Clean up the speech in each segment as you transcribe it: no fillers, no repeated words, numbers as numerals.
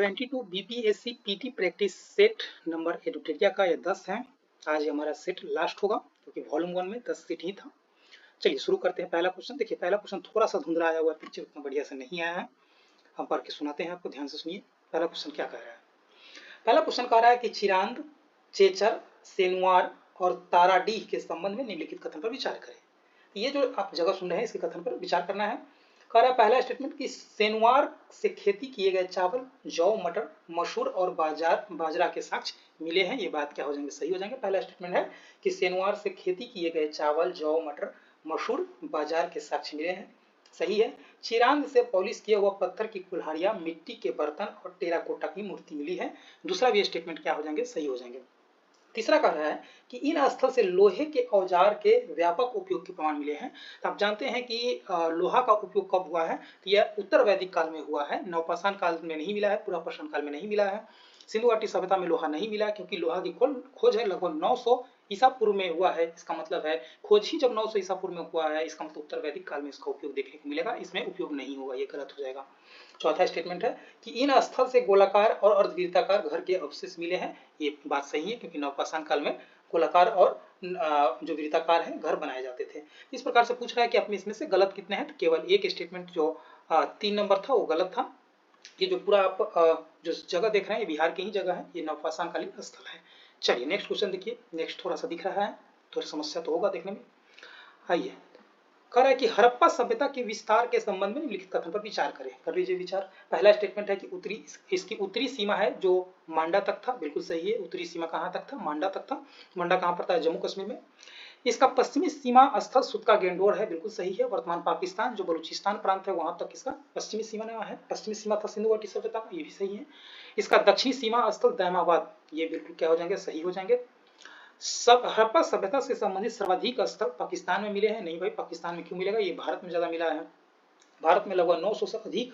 72 BPSC PT practice set number Eduteria का ये 10 है। आज ये हमारा सेट लास्ट होगा क्योंकि वॉल्यूम 1 में 10 सेट ही था। चलिए शुरू करते हैं। पहला क्वेश्चन देखिए, पहला क्वेश्चन थोड़ा सा धुंधला आया हुआ है, पिक्चर उतना बढ़िया से नहीं आया है। हम पढ़ के सुनाते हैं आपको, ध्यान से सुनिए। पहला क्वेश्चन क्या कह रहा है? पहला क्वेश्चन कह रहा है कि चिरांद, चेचर, सेनुआर और ताराडीह के संबंध में निम्नलिखित कथन पर विचार करें। ये जो आप जगह सुन रहे हैं इसके कथन पर विचार करना है। कह रहा है पहला स्टेटमेंट कि सेनुआर से खेती किए गए चावल, जौ, मटर, मसूर और बाजरा के साक्ष्य मिले हैं। ये बात क्या हो जाएंगे? सही हो जाएंगे। पहला स्टेटमेंट है कि सेनुआर से खेती किए गए चावल, जौ, मटर, मसूर, बाजार के साक्ष्य मिले हैं। सही है। चिरांद से पॉलिश किया हुआ पत्थर की कुल्हाड़ियां, मिट्टी के बर्तन और टेराकोटा की मूर्ति मिली है। दूसरा भी स्टेटमेंट क्या हो जाएंगे? सही हो जाएंगे। तीसरा कह रहा है कि इन स्थल से लोहे के औजार के व्यापक उपयोग के प्रमाण मिले हैं। तो आप जानते हैं कि लोहा का उपयोग कब हुआ है? तो यह उत्तर वैदिक काल में हुआ है, नवपाषाण काल में नहीं मिला है, पूरा पाषाण काल में नहीं मिला है। सिंधु घाटी सभ्यता में लोहा नहीं मिला क्योंकि लोहा की खोज है लगभग 900 ईसा पूर्व में हुआ है। इसका मतलब है खोज ही जब 900 ईसा पूर्व में हुआ है, इसका मतलब उत्तर वैदिक काल में इसका उपयोग देखने को मिलेगा। इसमें उपयोग नहीं होगा, ये गलत हो जाएगा। चौथा स्टेटमेंट है कि इन स्थल से गोलाकार और अर्धवृत्ताकार घर के अवशेष मिले हैं। ये बात सही है क्योंकि नवपाषाण काल में गोलाकार और जो वृत्ताकार है घर बनाए जाते थे। इस प्रकार से पूछ रहा है कि अपने इसमें से गलत कितने हैं? तो केवल एक स्टेटमेंट जो 3 नंबर था वो गलत था। ये जो पूरा आप जो जगह देख रहे हैं ये बिहार की ही जगह है, ये नवपाषाण कालीन स्थल है। चलिए नेक्स्ट क्वेश्चन देखिए। नेक्स्ट थोड़ा सा दिख रहा है, थोड़ी समस्या तो होगा देखने में। आइए, कह रहा है कि हड़प्पा सभ्यता के विस्तार के संबंध में निम्नलिखित कथन पर विचार करें। कर लीजिए विचार। पहला स्टेटमेंट है कि इसकी उत्तरी सीमा है जो मांडा तक था। बिल्कुल सही है। उत्तरी सीमा कहाँ तक था? मांडा तक था। मांडा कहाँ पड़ता है? जम्मू कश्मीर में। इसका पश्चिमी सीमा स्थल सुत्का गेंडोर है। बिल्कुल सही है। वर्तमान पाकिस्तान जो बलूचिस्तान प्रांत है वहां तक इसका पश्चिमी सीमा है। पश्चिमी सीमा था सिंधु घाटी सभ्यता का, ये भी सही है। इसका दक्षिणी सीमा स्थल दैमाबाद, ये बिल्कुल क्या हो जाएंगे? सही हो जाएंगे। सब हड़प्पा सभ्यता से संबंधित सर्वाधिक स्थल पाकिस्तान में मिले हैं। नहीं भाई, पाकिस्तान में क्यों मिलेगा? ये भारत में ज्यादा मिला है। भारत में लगभग 900 से अधिक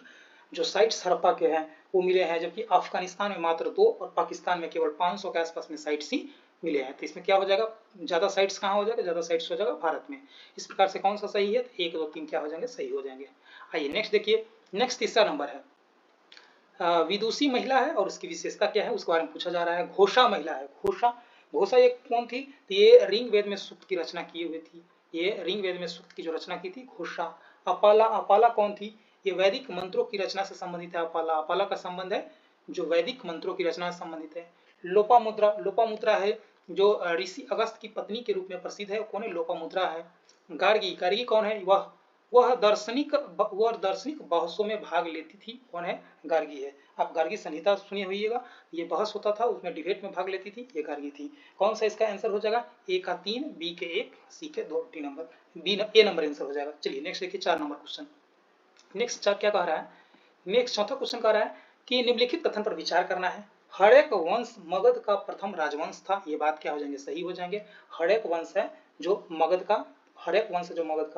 जो साइट्स हड़प्पा के हैं वो मिले हैं, जबकि अफगानिस्तान में मात्र 2 और पाकिस्तान में केवल 500 के आसपास में साइट्स ही मिले हैं। तो इसमें क्या हो जाएगा? ज्यादा साइट्स कहाँ हो जाएगा? ज्यादा साइट्स हो जाएगा भारत में। इस प्रकार से कौन सा सही है? 1, 2, 3 क्या हो जाएंगे? सही हो जाएंगे। आइए नेक्स्ट देखिए। नेक्स्ट तीसरा नंबर है विदुषी महिला है और उसकी विशेषता क्या है उसके बारे में पूछा जा रहा है। घोषा महिला है। घोषा ये कौन थी? तो ये ऋग्वेद में सूक्त की रचना की हुई थी। ये ऋग्वेद में सूक्त की जो रचना की थी घोषा। अपाला कौन थी? ये वैदिक मंत्रों की रचना से संबंधित है। अपाला का संबंध है जो वैदिक मंत्रों की रचना से संबंधित है। लोपामुद्रा है जो ऋषि अगस्त की पत्नी के रूप में प्रसिद्ध है। कौन है? लोपामुद्रा है। गार्गी कौन है? वह दार्शनिक बहसों में भाग लेती थी। कौन है? गार्गी है। आप गार्गी संहिता सुनी होइएगा, ये बहस होता था, उसमें डिबेट में भाग लेती थी, ये गार्गी थी। कौन सा इसका आंसर हो जाएगा? ए का 3, बी के 1, सी के 2, डी नंबर, ए नंबर आंसर हो जाएगा। चलिए नेक्स्ट देखिए 4 नंबर क्वेश्चन। नेक्स्ट क्या कह रहा है? नेक्स्ट चौथा क्वेश्चन कह रहा है कि निम्नलिखित कथन पर विचार करना है। हड़प्पा वंश मगध का प्रथम राजवंश था। ये बात क्या हो जाएंगे? सही हो जाएंगे। हड़प्पा वंश है जो मगध का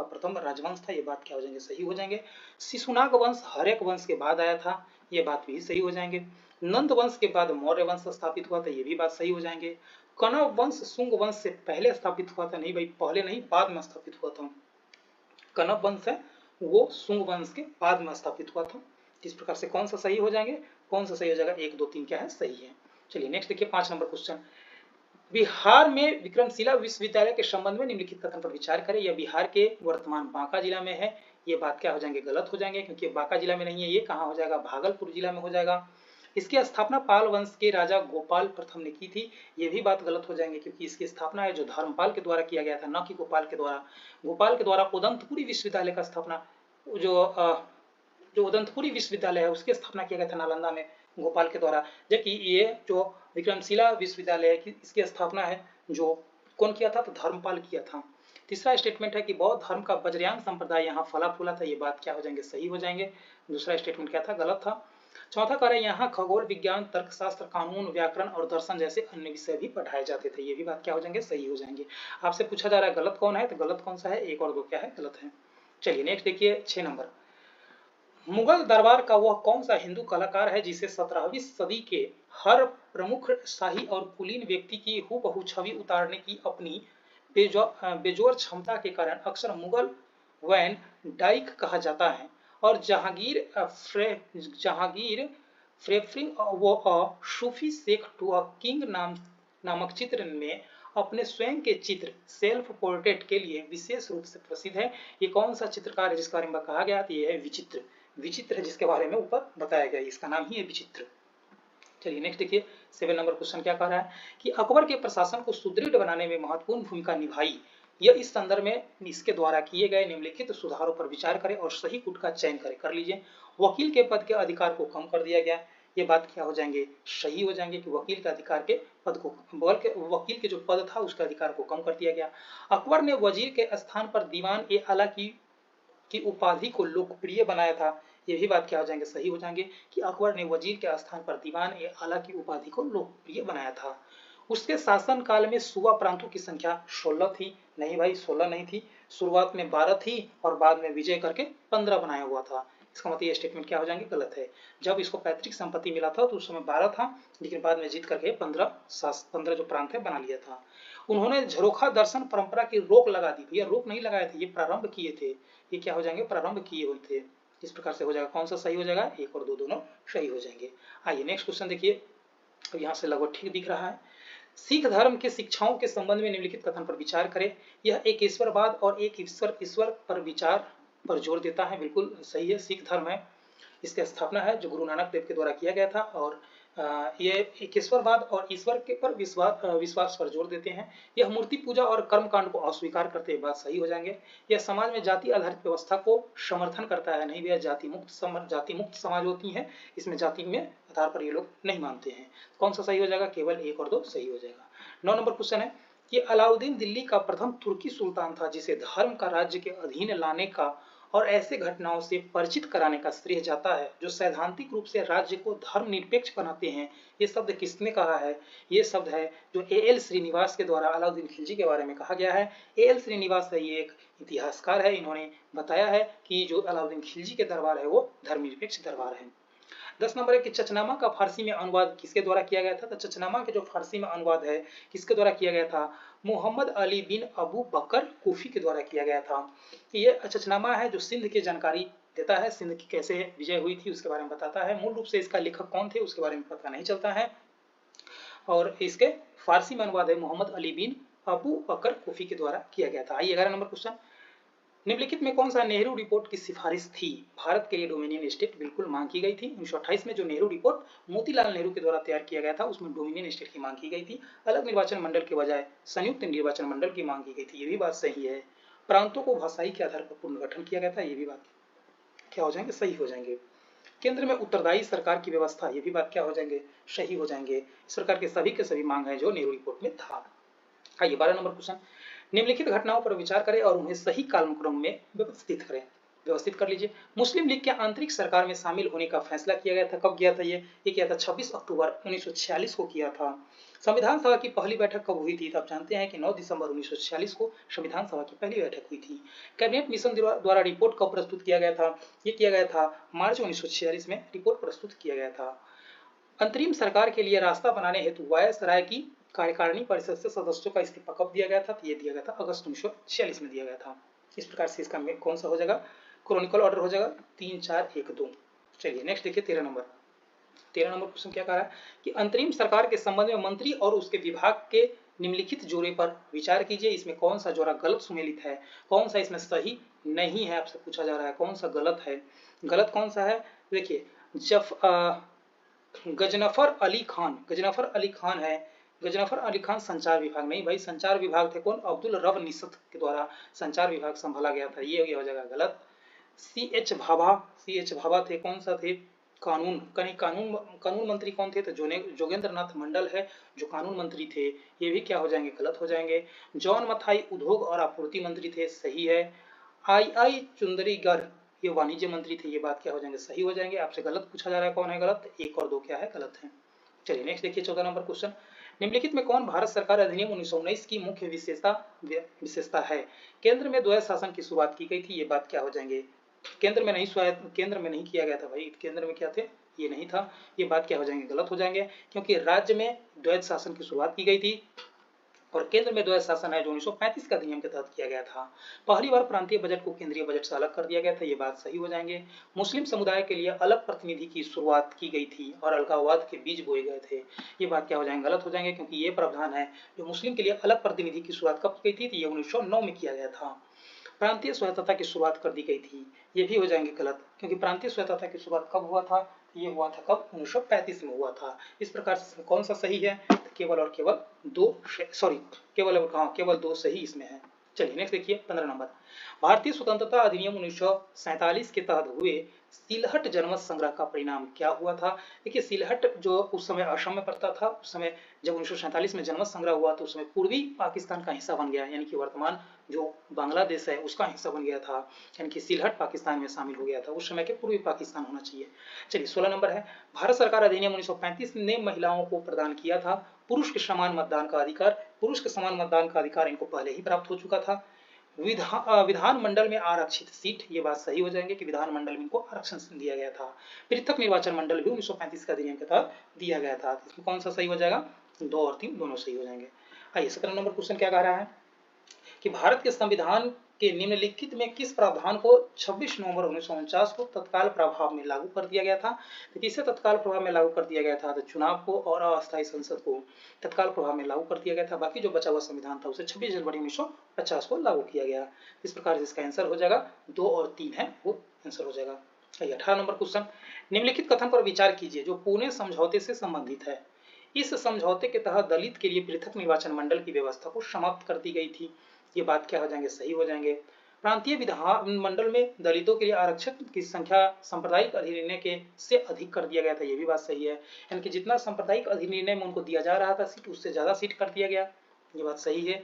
प्रथम राजवंश था। ये बात क्या हो जाएंगे? सही हो जाएंगे। शिशुनाग वंश हड़प्पा वंश के बाद आया था। ये बात भी सही हो जाएंगे। नंद वंश के बाद मौर्य वंश स्थापित हुआ था। ये भी बात सही हो जाएंगे। कण्व वंश शुंग वंश से पहले स्थापित हुआ था। नहीं भाई, पहले नहीं, बाद में स्थापित हुआ था। कण्व वंश है वो शुंग वंश के बाद में स्थापित हुआ था। इस प्रकार से कौन सा सही हो जाएंगे? कौन सा सही हो जाएगा? 1, 2, 3 क्या है? सही है। चलिए नेक्स्ट देखिए 5 नंबर क्वेश्चन। बिहार में विक्रमशिला विश्वविद्यालय के संबंध में निम्नलिखित कथन पर विचार करें। यह बिहार के वर्तमान बांका जिला में है। ये बात क्या हो जाएंगे? गलत हो जाएंगे क्योंकि बांका जिला में नहीं है। ये कहाँ हो जाएगा? भागलपुर जिला में हो जाएगा। इसकी स्थापना पाल वंश के राजा गोपाल प्रथम ने की थी। ये भी बात गलत हो जाएंगे क्योंकि इसकी स्थापना है जो धर्मपाल के द्वारा किया गया था, न कि गोपाल के द्वारा। गोपाल के द्वारा उदंतपुरी विश्वविद्यालय का स्थापना जो उदंतपुरी विश्वविद्यालय है उसकी स्थापना किया गया था नालंदा में गोपाल के द्वारा। जबकि ये जो विक्रमशिला विश्वविद्यालय है इसकी स्थापना है जो कौन किया था? तो धर्मपाल किया था। तीसरा स्टेटमेंट है कि बौद्ध धर्म का वज्रयान संप्रदाय यहाँ फला फूला था। ये बात क्या हो जाएंगे? सही हो जाएंगे। दूसरा स्टेटमेंट क्या था? गलत था। चौथा कह रहे हैं यहाँ खगोल विज्ञान, तर्कशास्त्र, कानून, व्याकरण और दर्शन जैसे अन्य विषय भी पढ़ाए जाते थे। ये भी बात क्या हो जाएंगे? सही हो जाएंगे। आपसे पूछा जा रहा है गलत कौन है, तो गलत कौन सा है? 1 और 2 क्या है? गलत है। चलिए नेक्स्ट देखिए 6 नंबर। मुगल दरबार का वह कौन सा हिंदू कलाकार है जिसे 17वीं सदी के हर प्रमुख शाही और कुलीन व्यक्ति की हूबहू छवि उतारने की अपनी बेजोर क्षमता के कारण अक्सर मुगल वैन डाइक कहा जाता है और जहांगीर प्रेफरिंग वो अ सूफी शेख टू अ किंग नामक चित्र में अपने स्वयं के चित्र सेल्फ पोर्ट्रेट के लिए विशेष रूप से प्रसिद्ध है। ये कौन सा चित्रकार है जिसके बारे में कहा गया था? ये है विचित्र। विचित्र है जिसके बारे में ऊपर बताया गया, इसका नाम ही है विचित्र। चलिए नेक्स्ट देखिए 7 नंबर क्वेश्चन क्या कह रहा है कि अकबर के प्रशासन को सुदृढ़ बनाने में महत्वपूर्ण भूमिका निभाई। यह इस संदर्भ में इसके द्वारा किए गए निम्नलिखित सुधारों पर विचार करें और सही कूट का चयन करें। कर लीजिए। वकील के पद के अधिकार को कम कर दिया गया। ये बात क्या हो जाएंगे? सही हो जाएंगे कि वकील के अधिकार के पद को, वकील के जो पद था उसके अधिकार को कम कर दिया गया। अकबर ने वजीर के स्थान पर दीवान ए आला की उपाधि को लोकप्रिय बनाया था। ये भी बात क्या हो जाएंगे? सही हो जाएंगे कि अकबर ने वजीर के स्थान पर दीवान ए आला की उपाधि को लोकप्रिय बनाया था। उसके शासन काल में सूबा प्रांतों की संख्या 16 थी। नहीं भाई 16 नहीं थी, शुरुआत में 12 थी और बाद में विजय करके 15 बनाया हुआ था। इसका मतलब ये स्टेटमेंट क्या हो जाएंगे? गलत है। जब इसको पैतृक संपत्ति मिला था तो उस समय 12 था, लेकिन बाद में जीत करके 15 जो प्रांत है बना लिया था। उन्होंने झरोखा दर्शन परंपरा की रोक लगा दी। भैया रोक नहीं लगाए थे, ये प्रारंभ किए थे। ये क्या हो जाएंगे? प्रारंभ किए हुए थे। इस प्रकार से हो जाएगा। कौन सा सही हो जाएगा? 1 और 2 दोनों सही हो जाएंगे। आइए नेक्स्ट क्वेश्चन देखिए। अब यहाँ से लगभग ठीक दिख रहा है। सिख धर्म के शिक्षाओं के संबंध में निम्नलिखित कथन पर विचार करें। यह एक ईश्वरवाद और एक ईश्वर पर विचार पर जोर देता है। बिल्कुल सही है। सिख धर्म है, इसकी स्थापना है जो गुरु नानक देव के द्वारा किया गया था और ये एक ईश्वरवाद और ईश्वर के पर विश्वास पर जोर देते हैं। यह मूर्ति पूजा और कर्म कांड को अस्वीकार करते हैं। बात सही हो जाएंगे। यह समाज में जाति आधारित व्यवस्था को समर्थन करता है। नहीं भैया, जाति मुक्त समाज होती है, इसमें जाति में आधार पर ये लोग नहीं मानते हैं। कौन सा सही हो जाएगा? केवल 1 और 2 सही हो जाएगा। 9 नंबर क्वेश्चन है कि अलाउद्दीन दिल्ली का प्रथम तुर्की सुल्तान था जिसे धर्म का राज्य के अधीन लाने का और ऐसे घटनाओं से परिचित कराने का श्रेय जाता है जो सैद्धांतिक रूप से राज्य को धर्मनिरपेक्ष बनाते हैं। ये शब्द किसने कहा है? ये शब्द है जो A.L. श्रीनिवास के द्वारा अलाउद्दीन खिलजी के बारे में कहा गया है। A.L. श्रीनिवास है, ये एक इतिहासकार है। इन्होंने बताया है कि जो अलाउद्दीन खिलजी के दरबार है वो धर्मनिरपेक्ष दरबार है। 10 नंबर है कि चचनामा का फारसी में अनुवाद किसके द्वारा किया गया था? तो चचनामा के जो फारसी में अनुवाद है किसके द्वारा किया गया था? मोहम्मद अली बिन अबू बकर कूफी के द्वारा किया गया था। ये चचनामा है जो सिंध की जानकारी देता है, सिंध की कैसे विजय हुई थी उसके बारे में बताता है। मूल रूप से इसका लेखक कौन थे उसके बारे में पता नहीं चलता है और इसके फारसी में अनुवाद है मोहम्मद अली बिन अबू बकर कूफी के द्वारा किया गया था। आइए 11 नंबर क्वेश्चन। निम्नलिखित में कौन सा नेहरू रिपोर्ट की सिफारिश थी? भारत के लिए डोमिनियन स्टेट बिल्कुल मांग की गई थी। 1928 में जो नेहरू रिपोर्ट मोतीलाल नेहरू के द्वारा तैयार किया गया था उसमें डोमिनियन स्टेट की मांग की गई थी। अलग निर्वाचन मंडल के बजाय संयुक्त निर्वाचन मंडल की मांग की गई थी। ये भी बात सही है। प्रांतों को भाषाई के आधार पर पुनर्गठन किया गया था। ये भी बात क्या हो जाएंगे? सही हो जाएंगे। केंद्र में उत्तरदायी सरकार की व्यवस्था, ये भी बात क्या हो जाएंगे? सही हो जाएंगे। इस प्रकार के सभी मांग है जो नेहरू रिपोर्ट में था। आइए 12 नंबर क्वेश्चन। निम्नलिखित घटनाओं पर विचार करें और उन्हें सही कालक्रम में व्यवस्थित करें। व्यवस्थित कर लीजिए। मुस्लिम लीग के आंतरिक सरकार में शामिल होने का फैसला किया गया था। कब किया था? ये किया था 26 अक्टूबर 1946 को किया था। संविधान सभा की पहली बैठक कब हुई थी? तो आप जानते हैं कि 9 दिसंबर 1946 को संविधान सभा की पहली बैठक हुई थी। कैबिनेट मिशन द्वारा रिपोर्ट कब प्रस्तुत किया गया था? ये किया गया था मार्च 1946 में रिपोर्ट प्रस्तुत किया गया था। अंतरिम सरकार के लिए रास्ता बनाने हेतु वायसराय की कार्यकारिणी परिषद से सदस्यों का इस्तीफा कब दिया गया था? तो ये दिया गया था अगस्त 1946 में दिया गया था। इस प्रकार से इसका कौन सा हो जाएगा? क्रोनिकल ऑर्डर हो जाएगा 3, 4, 1, 2। चलिए नेक्स्ट देखिए 13 नंबर। 13 नंबर क्वेश्चन क्या कह रहा है कि अंतरिम सरकार के संबंध में मंत्री और उसके विभाग के निम्नलिखित जोड़े पर विचार कीजिए। इसमें कौन सा जोड़ा गलत सुमेलित है, कौन सा इसमें सही नहीं है, आपसे पूछा जा रहा है कौन सा गलत है। गलत कौन सा है? देखिए गजनफर अली खान है। गजनफर अली खान संचार विभाग नहीं भाई, संचार विभाग थे कौन? अब्दुल रब निसत के द्वारा संचार विभाग संभाला गया था। ये हो जाएगा गलत। सी एच भाभा थे, कौन सा थे? कानून मंत्री कौन थे? तो जोगेंद्र नाथ मंडल है जो कानून मंत्री थे। ये भी क्या हो जाएंगे? गलत हो जाएंगे। जॉन मथाई उद्योग और आपूर्ति मंत्री थे। सही है। आई चुंदरीगर ये वाणिज्य मंत्री थे। ये बात क्या हो जाएंगे? सही हो जाएंगे। आपसे गलत पूछा जा रहा है, कौन है गलत? 1 और 2 क्या है? गलत है। चलिए नेक्स्ट देखिए 14 नंबर क्वेश्चन। निम्नलिखित में कौन भारत सरकार अधिनियम 1919 की मुख्य विशेषता है? केंद्र में द्वैध शासन की शुरुआत की गई थी। ये बात क्या हो जाएंगे? केंद्र में नहीं किया गया था भाई। केंद्र में क्या थे? ये नहीं था। ये बात क्या हो जाएंगे? गलत हो जाएंगे, क्योंकि राज्य में द्वैध शासन की शुरुआत की गई थी और केंद्र में द्वैध शासन है जो 1935 का अधिनियम के तहत किया गया था। पहली बार प्रांतीय बजट को केंद्रीय बजट से अलग कर दिया गया था, ये बात सही हो जाएंगे। मुस्लिम समुदाय के लिए अलग प्रतिनिधि की शुरुआत की गई थी और अलगाववाद के बीज बोए गए थे, ये बात क्या हो जाएंगे, गलत हो जाएंगे, क्योंकि ये प्रावधान है जो मुस्लिम के लिए अलग प्रतिनिधि की शुरुआत कब की गई थी, ये 1909 में किया गया था। प्रांतीय स्वायत्तता की शुरुआत कर दी गई थी, ये भी हो जाएंगे गलत, क्योंकि प्रांतीय स्वायत्तता की शुरुआत कब हुआ था, ये हुआ था कब, 1935 में हुआ था। इस प्रकार से कौन सा सही है, तो केवल और केवल दो, सॉरी केवल दो सही इसमें है। चलिए नेक्स्ट देखिए 15 नंबर, भारतीय स्वतंत्रता अधिनियम 1947 के तहत हुए सिलहट जनमत संग्रह का परिणाम क्या हुआ था। देखिए सिलहट जो उस समय असम में पड़ता था, उस समय जब 1947 में जनमत संग्रह हुआ तो उस समय पूर्वी पाकिस्तान का हिस्सा बन गया, यानी कि वर्तमान जो बांग्लादेश है उसका हिस्सा बन गया था, यानी कि सिलहट पाकिस्तान में शामिल हो गया था, उस समय के पूर्वी पाकिस्तान होना चाहिए। चलिए 16 नंबर है, भारत सरकार अधिनियम 1935 ने महिलाओं को प्रदान किया था पुरुष के समान मतदान का अधिकार। पुरुष के समान मतदान का अधिकार इनको पहले ही प्राप्त हो चुका था। विधानमंडल में आरक्षित सीट, ये बात सही हो जाएंगे कि विधानमंडल में इनको आरक्षण दिया गया था। पृथक निर्वाचन मंडल भी 1935 का अधिनियम के तहत दिया गया था। इसमें कौन सा सही हो जाएगा, 2 और 3 दोनों सही हो जाएंगे। आइए 17 नंबर क्वेश्चन क्या कह रहा है कि भारत के संविधान के निम्नलिखित में किस प्रावधान को 26 नवंबर 1949 को तत्काल प्रभाव में लागू कर दिया गया था। तो किसे तत्काल प्रभाव में लागू कर दिया गया था, तो चुनाव को और अस्थायी संसद को तत्काल प्रभाव में लागू कर दिया गया था। बाकी जो बचा हुआ संविधान था उसे 26 जनवरी 1950 को लागू किया गया। इस प्रकार से इसका आंसर हो जाएगा 2 और 3 है वो आंसर हो जाएगा। 18 नंबर क्वेश्चन, निम्नलिखित कथन पर विचार कीजिए जो पुणे समझौते से संबंधित है। इस समझौते के तहत दलित के लिए पृथक निर्वाचन मंडल की व्यवस्था को समाप्त कर दी गई थी, ये बात क्या हो जाएंगे, सही हो जाएंगे। प्रांतीय विधान मंडल में दलितों के लिए आरक्षण की संख्या सांप्रदायिक अधिनिर्णय के से अधिक कर दिया गया था, ये भी बात सही है, यानी कि जितना सांप्रदायिक अधिनिर्णय में उनको दिया जा रहा था सीट उससे ज्यादा सीट कर दिया गया, ये बात सही है।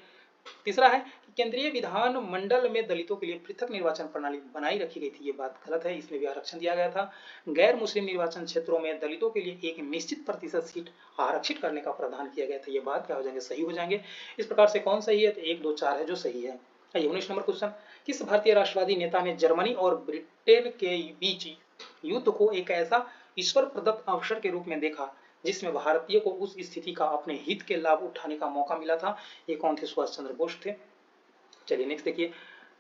तीसरा है कि केंद्रीय विधान मंडल में दलितों के लिए पृथक निर्वाचन प्रणाली बनाई रखी गई थी, ये बात गलत है, इसमें भी आरक्षण दिया गया था। गैर मुस्लिम निर्वाचन क्षेत्रों में दलितों के लिए एक निश्चित प्रतिशत सीट आरक्षित करने का प्रावधान किया गया था, ये बात क्या हो जाएंगे, सही हो जाएंगे। इस प्रकार से कौन सही है, तो 1 2 4 है जो सही है। 19 नंबर क्वेश्चन, किस भारतीय राष्ट्रवादी नेता ने जर्मनी और ब्रिटेन के बीच युद्ध को एक ऐसा ईश्वर प्रदत्त अवसर के रूप में देखा जिसमें भारतीय को उस स्थिति का अपने हित के लाभ उठाने का मौका मिला था, ये कौन थे, सुभाष चंद्र बोस थे। चलिए नेक्स्ट देखिए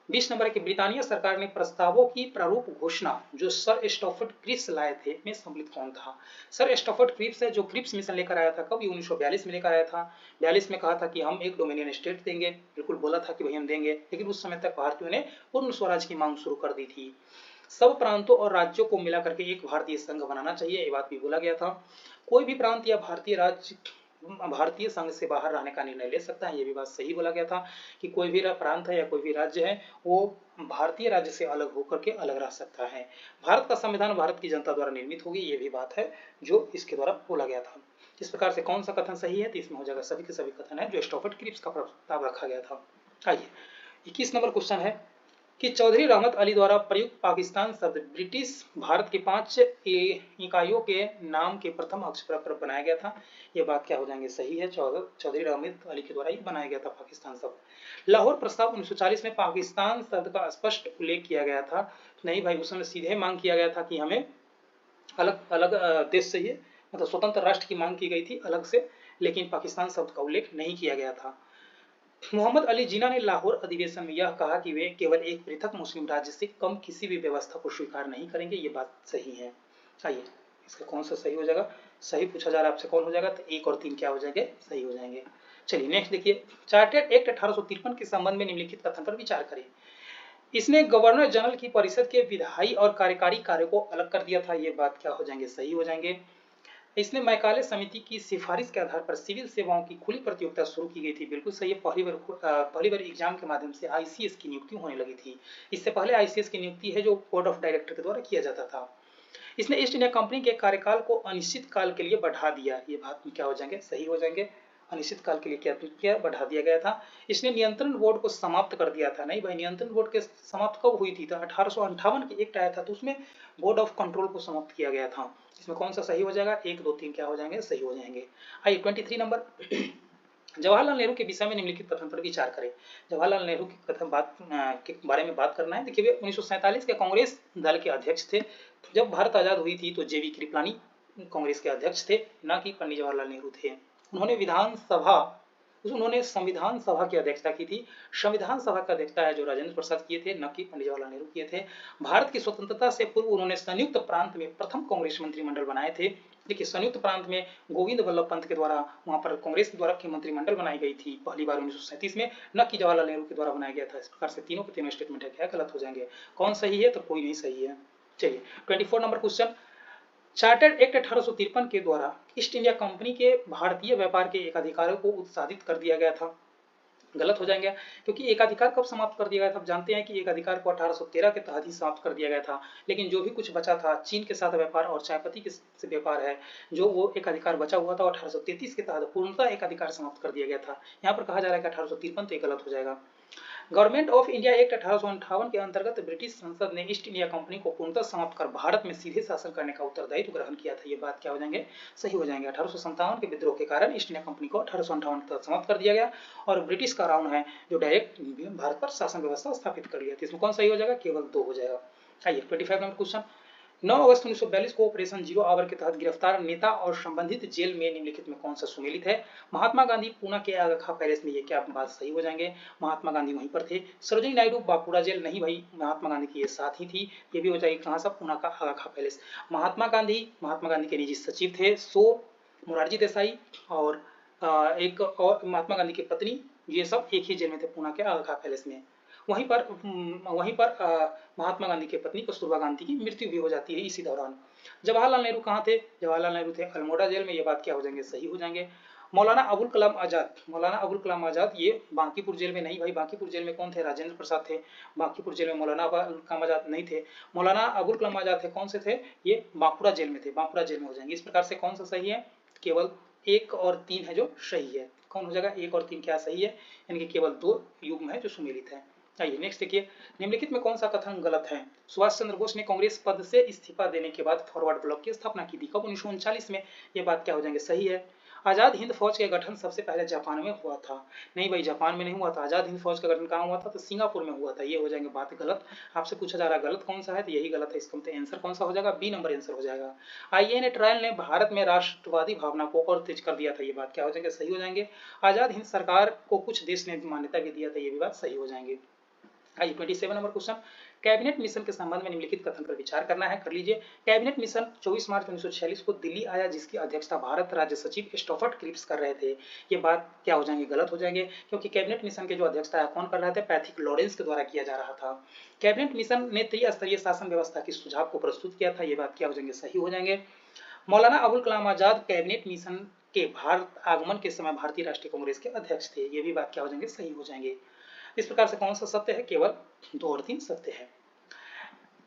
20 नंबर की, ब्रिटानिया सरकार ने प्रस्तावों की प्रारूप घोषणा जो सर स्टॉफर्ड क्रिप्स लाए थे में सम्मिलित कौन था। सर स्टॉफर्ड क्रिप्स है जो क्रिप्स मिशन लेकर आया था, कब, 1942 में लेकर आया था। 42 में कहा था कि हम एक डोमिनियन स्टेट देंगे, बिल्कुल बोला था कि भाई हम देंगे, लेकिन उस समय तक भारतीयों ने पूर्ण स्वराज की मांग शुरू कर दी थी। सब प्रांतों और राज्यों को मिलाकर के एक भारतीय संघ बनाना चाहिए, ये बात भी बोला गया था। कोई भी प्रांत या भारतीय राज्य भारतीय संघ से बाहर रहने का निर्णय ले सकता है, ये भी बात सही बोला गया था कि कोई भी प्रांत है या कोई भी राज्य है वो भारतीय राज्य से अलग होकर के अलग रह सकता है। भारत का संविधान भारत की जनता द्वारा निर्मित होगी, ये भी बात है जो इसके द्वारा बोला गया था। इस प्रकार से कौन सा कथन सही है, तो इसमें हो जाएगा सभी के सभी कथन है जो स्टॉफर्ड क्रिप्स का प्रस्ताव रखा गया था। आइए 21 नंबर क्वेश्चन है कि चौधरी रहमत अली द्वारा प्रयुक्त पाकिस्तान शब्द ब्रिटिश भारत के 5 इकाइयों के नाम के प्रथम अक्षर पर बनाया गया था, ये बात क्या हो जाएंगे, सही है, चौधरी रहमत अली के द्वारा ही बनाया गया था पाकिस्तान शब्द। लाहौर प्रस्ताव 1940 में पाकिस्तान शब्द का स्पष्ट उल्लेख किया गया था, नहीं भाई उस समय सीधे मांग किया गया था कि हमें अलग अलग देश चाहिए, मतलब स्वतंत्र राष्ट्र की मांग की गई थी अलग से, लेकिन पाकिस्तान शब्द का उल्लेख नहीं किया गया था। मोहम्मद अली जिन्ना ने लाहौर अधिवेशन में यह कहा कि वे केवल एक पृथक मुस्लिम राज्य से कम किसी भी व्यवस्था को स्वीकार नहीं करेंगे, ये बात सही है। आइए इसका कौन सा सही हो जाएगा, सही पूछा जा रहा है आपसे कौन हो जाएगा, तो 1 और 3 क्या हो जाएंगे, सही हो जाएंगे। चलिए नेक्स्ट देखिए, चार्टर्ड एक्ट 1853 के संबंध में निम्नलिखित कथन पर विचार करें। इसने गवर्नर जनरल की परिषद के विधायी और कार्यकारी कार्य को अलग कर दिया था, ये बात क्या हो जाएंगे, सही हो जाएंगे। इसने मैकाले समिति की सिफारिश के आधार पर सिविल सेवाओं की खुली प्रतियोगिता शुरू की गई थी, बिल्कुल सही है, पहली बार एग्जाम के माध्यम से आईसीएस की नियुक्ति होने लगी थी। इससे पहले आईसीएस की नियुक्ति है जो बोर्ड ऑफ डायरेक्टर के द्वारा किया जाता था। इसने ईस्ट इंडिया कंपनी के कार्यकाल को अनिश्चित काल के लिए बढ़ा दिया, ये बात में क्या हो जाएंगे, सही हो जाएंगे, अनिश्चित काल के लिए क्या बढ़ा दिया गया था। इसने नियंत्रण बोर्ड को समाप्त कर दिया था, नहीं भाई नियंत्रण बोर्ड के समाप्त कब हुई थी, तो 1858 की एक्ट आया था तो उसमें बोर्ड ऑफ कंट्रोल को समाप्त किया गया था। इसमें कौन सा सही हो जाएगा, 1 2 3 क्या हो जाएंगे, सही हो जाएंगे। आइए 23 नंबर जवाहरलाल नेहरू के विषय में निम्नलिखित कथन पर विचार करें। जवाहरलाल नेहरू के कथन के बारे में बात करना है। देखिए वे 1947 के कांग्रेस दल के अध्यक्ष थे। जब भारत आजाद हुई थी तो जेवी कृपलानी कांग्रेस के अध्यक्ष थे, ना कि पंडित जवाहरलाल नेहरू थे। उन्होंने विधानसभा उन्होंने संविधान सभा की अध्यक्षता की थी। संविधान सभा की अध्यक्षता है जो राजेंद्र प्रसाद किए थे, न कि पंडित जवाहरलाल नेहरू किए थे। भारत की स्वतंत्रता से पूर्व उन्होंने संयुक्त प्रांत में प्रथम कांग्रेस मंत्रिमंडल बनाए थे। देखिए संयुक्त प्रांत में गोविंद वल्लभ पंत के द्वारा वहां पर कांग्रेस के द्वारा की मंत्रिमंडल बनाई गई थी पहली बार 1937 में, न कि जवाहरलाल नेहरू के द्वारा बनाया गया था। इस प्रकार से तीनों के तीनों स्टेटमेंट है क्या गलत हो जाएंगे। कौन सही है, तो कोई नहीं सही है। चलिए 24 नंबर क्वेश्चन, चार्टर्ड एक्ट 1853 के द्वारा ईस्ट इंडिया कंपनी के भारतीय व्यापार के एकाधिकार को उत्साहित कर दिया गया था। गलत हो जाएंगे, क्योंकि एकाधिकार कब समाप्त कर दिया गया था, जानते हैं कि एकाधिकार को 1813 के तहत ही समाप्त कर दिया गया था। लेकिन जो भी कुछ बचा था, चीन के साथ व्यापार और चायपत्ती के से व्यापार है, जो वो एकाधिकार बचा हुआ था 1833 के तहत पूर्णतः एकाधिकार समाप्त कर दिया गया था। यहाँ पर कहा जा रहा है कि 1853, तो गलत हो जाएगा। गवर्नमेंट ऑफ इंडिया एक्ट 1858 के अंतर्गत ब्रिटिश संसद ने ईस्ट इंडिया कंपनी को पूर्णतः समाप्त कर भारत में सीधे शासन करने का उत्तरदायित्व ग्रहण किया था। ये बात क्या हो जाएंगे, सही हो जाएंगे। 1857 के विद्रोह के कारण ईस्ट इंडिया कंपनी को 1858 तक समाप्त कर दिया गया और ब्रिटिश का राउंड है जो डायरेक्ट भारत पर शासन व्यवस्था स्थापित कर लिया था। इसमें कौन सही हो जाएगा, केवल 2 हो जाएगा। आइए 25 नंबर क्वेश्चन, 9 अगस्त 1942 को ऑपरेशन जीरो आवर के तहत गिरफ्तार नेता और संबंधित जेल में निम्नलिखित में कौन सा सुमेलित है। महात्मा गांधी पूना के आगा खां पैलेस में, ये क्या बात सही हो जाएंगे, महात्मा गांधी वहीं पर थे। सरोजिनी नायडू बांकुड़ा जेल, नहीं भाई, महात्मा गांधी की ये साथ ही थी, ये भी हो जाएगी कहाँ सा, पूना का आगा खां पैलेस। महात्मा गांधी के निजी सचिव थे मोरारजी देसाई और एक और महात्मा गांधी की पत्नी, ये सब एक ही जेल में थे पूना के आगा खां पैलेस में। वहीं पर महात्मा गांधी के पत्नी कस्तूरबा गांधी की मृत्यु भी हो जाती है इसी दौरान। जवाहरलाल नेहरू कहाँ थे, जवाहरलाल नेहरू थे अल्मोड़ा जेल में, ये बात क्या हो जाएंगे, सही हो जाएंगे। मौलाना अबुल कलाम आजाद ये बांकीपुर जेल में, नहीं भाई, बांकीपुर जेल में कौन थे, राजेंद्र प्रसाद थे। बांकीपुर जेल में मौलाना अबुल कलाम आजाद नहीं थे। मौलाना अबुल कलाम आजाद थे, कौन से थे, ये बांकुड़ा जेल में थे, बांकुड़ा जेल में हो जाएंगे। इस प्रकार से कौन सा सही है, केवल 1 और 3 है जो सही है। कौन हो जाएगा, 1 और 3 क्या सही है, यानी कि केवल 2 युग्म है जो सुमेलित है। आइए नेक्स्ट देखिए, निम्नलिखित में कौन सा कथन गलत है। सुभाष चंद्र बोस ने कांग्रेस पद से इस्तीफा देने के बाद फॉरवर्ड ब्लॉक की स्थापना की थी, कब, 1939 में, ये बात क्या हो जाएंगे, सही है। आजाद हिंद फौज का गठन सबसे पहले जापान में हुआ था, नहीं भाई, जापान में नहीं हुआ था। आजाद हिंद फौज का गठन कहाँ हुआ था, तो सिंगापुर में हुआ था, ये हो जाएंगे बात गलत। आपसे पूछा जा रहा है गलत कौन सा है, तो यही गलत है। इसका आंसर कौन सा हो जाएगा, बी नंबर आंसर हो जाएगा। IANA ट्रायल ने भारत में राष्ट्रवादी भावना को और तेज कर दिया था, ये बात क्या हो जाएंगे, सही हो जाएंगे। आजाद हिंद सरकार को कुछ देश ने मान्यता भी दिया था, ये भी बात सही हो जाएंगे। आइए 27 नंबर क्वेश्चन, कैबिनेट मिशन के संबंध में निम्नलिखित कथन पर विचार करना है, कर लीजिए। कैबिनेट मिशन 24 मार्च 1946 को दिल्ली आया, जिसकी अध्यक्षता भारत राज्य सचिव स्टॉफर्ड क्रिप्स कर रहे थे। ये बात क्या हो जाएंगे, गलत हो जाएंगे, क्योंकि कैबिनेट मिशन के जो अध्यक्षता है कौन कर रहे थे, पैथिक लॉरेंस के द्वारा किया जा रहा था। कैबिनेट मिशन ने त्रिस्तरीय शासन व्यवस्था के सुझाव को प्रस्तुत किया था, ये बात क्या हो जाएंगे, सही हो जाएंगे। मौलाना अबुल कलाम आजाद कैबिनेट मिशन के भारत आगमन के समय भारतीय राष्ट्रीय कांग्रेस के अध्यक्ष थे, ये भी बात क्या हो जाएंगे, सही हो जाएंगे। इस प्रकार से कौन सा सत्य है, केवल 2 और 3 सत्य है।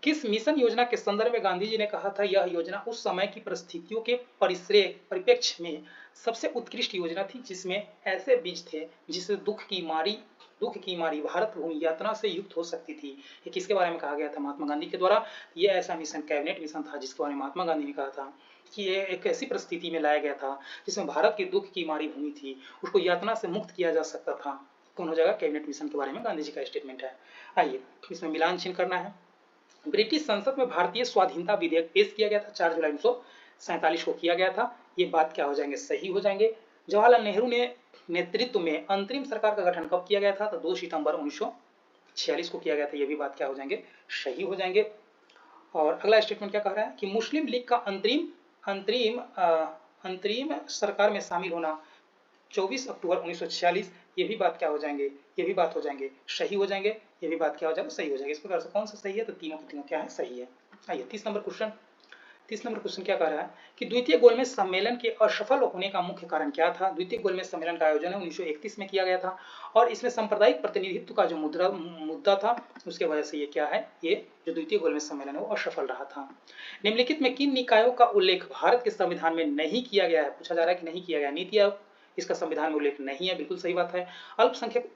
किस मिशन योजना के संदर्भ में गांधी जी ने कहा था, यह योजना उस समय की परिस्थितियों के परिप्रेक्ष्य में सबसे उत्कृष्ट योजना थी, जिसमें ऐसे बीज थे जिससे दुख की मारी भारत भूमि यातना से युक्त हो सकती थी। ये किसके बारे में कहा गया था, महात्मा गांधी के द्वारा। ये ऐसा मिशन कैबिनेट मिशन था जिसके बारे में महात्मा गांधी ने कहा था कि ये एक ऐसी परिस्थिति में लाया गया था जिसमें भारत की दुख की मारी भूमि थी, उसको यातना से मुक्त किया जा सकता था। कौन हो जाएगा, कैबिनेट मिशन के बारे में गांधी जी का स्टेटमेंट है। आइए इसमें मिलान चिन्ह करना है। ब्रिटिश संसद में भारतीय स्वाधीनता विधेयक पेश किया गया था, 4 जुलाई 1947 को किया गया था, ये बात क्या हो जाएंगे, सही हो जाएंगे। जवाहरलाल नेहरू ने नेतृत्व में अंतरिम सरकार का गठन कब किया गया था, तो 2 सितंबर 1946 को किया गया था, ये भी बात क्या हो जाएंगे, सही हो जाएंगे। और अगला स्टेटमेंट क्या कह रहा है कि मुस्लिम लीग का अंतरिम सरकार में शामिल होना 24 अक्टूबर 1946, ये भी बात क्या हो जाएंगे, ये भी बात हो जाएंगे, सही हो जाएंगे। ये भी बात क्या हो जाएगा, सही हो जाएगा। इस प्रकार से कौन सा सही है, तो तीनों के तीनों क्या है, सही है। आइए 30 नंबर क्वेश्चन क्या कह रहा है कि द्वितीय गोलमेज सम्मेलन के असफल होने का मुख्य कारण क्या था। द्वितीय गोलमेज सम्मेलन का आयोजन 1931 में किया गया था और इसमें सांप्रदायिक प्रतिनिधित्व का जो मुद्दा था, उसके वजह से ये क्या है, ये जो द्वितीय गोलमेज सम्मेलन है वो असफल रहा था। निम्नलिखित में किन निकायों का उल्लेख भारत के संविधान में नहीं किया गया है, पूछा जा रहा है कि नहीं किया गया। नीति आयोग, इसका संविधान में उल्लेख नहीं है, बिल्कुल सही बात है। अल्पसंख्यक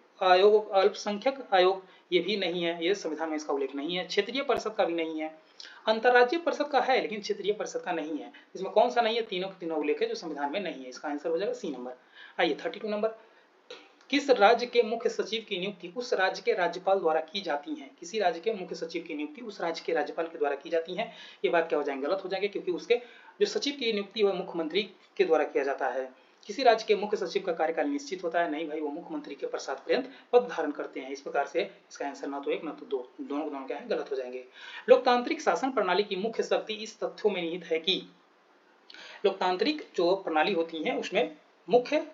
आयोग, ये भी नहीं है, ये संविधान में इसका उल्लेख नहीं है। क्षेत्रीय परिषद का भी नहीं है। अंतर्राज्यीय परिषद का है लेकिन क्षेत्रीय परिषद का नहीं है। इसमें कौन सा नहीं है, तीनों के तीनों उल्लेख है जो संविधान में नहीं है। इसका आंसर हो जाएगा सी नंबर। आइए 32 नंबर, किस राज्य के मुख्य सचिव की नियुक्ति उस राज्य के राज्यपाल द्वारा की जाती है। किसी राज्य के मुख्य सचिव की नियुक्ति उस राज्य के राज्यपाल के द्वारा की जाती है। ये बात क्या हो जाएंगे, गलत हो जाएंगे, क्योंकि उसके जो सचिव की नियुक्ति वह मुख्यमंत्री के द्वारा किया जाता है। किसी राज्य के मुख्य सचिव का कार्यकाल निश्चित होता है, नहीं भाई, वो मुख्यमंत्री के प्रसाद पर्यंत पद धारण करते हैं। इस प्रकार से इसका आंसर ना तो एक ना तो दो, दोनों क्या है, गलत हो जाएंगे। लोकतांत्रिक शासन प्रणाली की मुख्य शक्ति इस तथ्यों में निहित है कि लोकतांत्रिक जो प्रणाली होती है उसमें मुख्य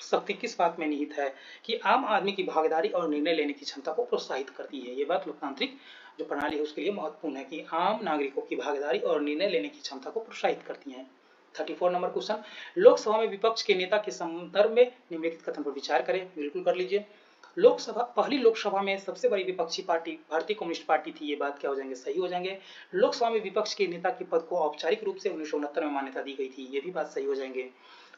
शक्ति किस बात में निहित है कि आम आदमी की भागीदारी और निर्णय लेने की क्षमता को प्रोत्साहित करती है। ये बात लोकतांत्रिक जो प्रणाली है उसके लिए महत्वपूर्ण है कि आम नागरिकों की भागीदारी और निर्णय लेने की क्षमता को प्रोत्साहित करती है। 34 नंबर क्वेश्चन, लोकसभा में विपक्ष के नेता के संदर्भ में निम्नलिखित कथन पर विचार करें। बिल्कुल कर लीजिए। पहली लोकसभा में सबसे बड़ी विपक्षी पार्टी भारतीय कम्युनिस्ट पार्टी थी। ये बात क्या हो जाएंगे, सही हो जाएंगे। लोकसभा में विपक्ष के नेता के पद को औपचारिक रूप से 1969 में मान्यता दी गई थी। ये भी बात सही हो जाएंगे।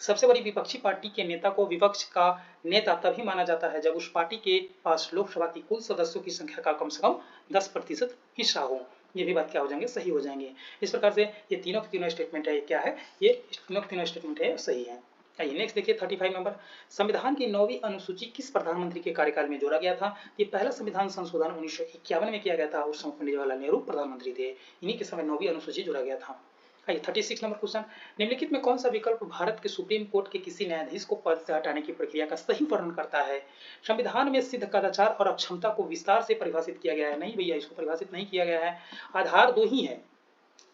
सबसे बड़ी विपक्षी पार्टी के नेता को विपक्ष का नेता तभी माना जाता है जब उस पार्टी के पास लोकसभा की कुल सदस्यों की संख्या का कम से कम 10% हिस्सा हो। ये भी बात क्या हो जाएंगे, सही हो जाएंगे। इस प्रकार से ये तीनों के तीनों स्टेटमेंट है, ये क्या है, ये तीनों के तीनों स्टेटमेंट है, सही है। आइए नेक्स्ट देखिए 35 नंबर, संविधान की 9वीं अनुसूची किस प्रधानमंत्री के कार्यकाल में जोड़ा गया था। ये पहला संविधान संशोधन 1951 में किया गया था। उस समय पंडित जवाहरलाल नेहरू प्रधानमंत्री थे, इन्हीं के समय 9वीं अनुसूची जोड़ा गया था। आइए 36 नंबर क्वेश्चन, निम्नलिखित में कौन सा विकल्प भारत के सुप्रीम कोर्ट के किसी न्यायाधीश को पद से हटाने की प्रक्रिया का सही वर्णन करता है। संविधान में सिद्ध कदाचार और अक्षमता को विस्तार से परिभाषित किया गया है। नहीं भैया, इसको परिभाषित नहीं किया गया है। आधार दो ही है,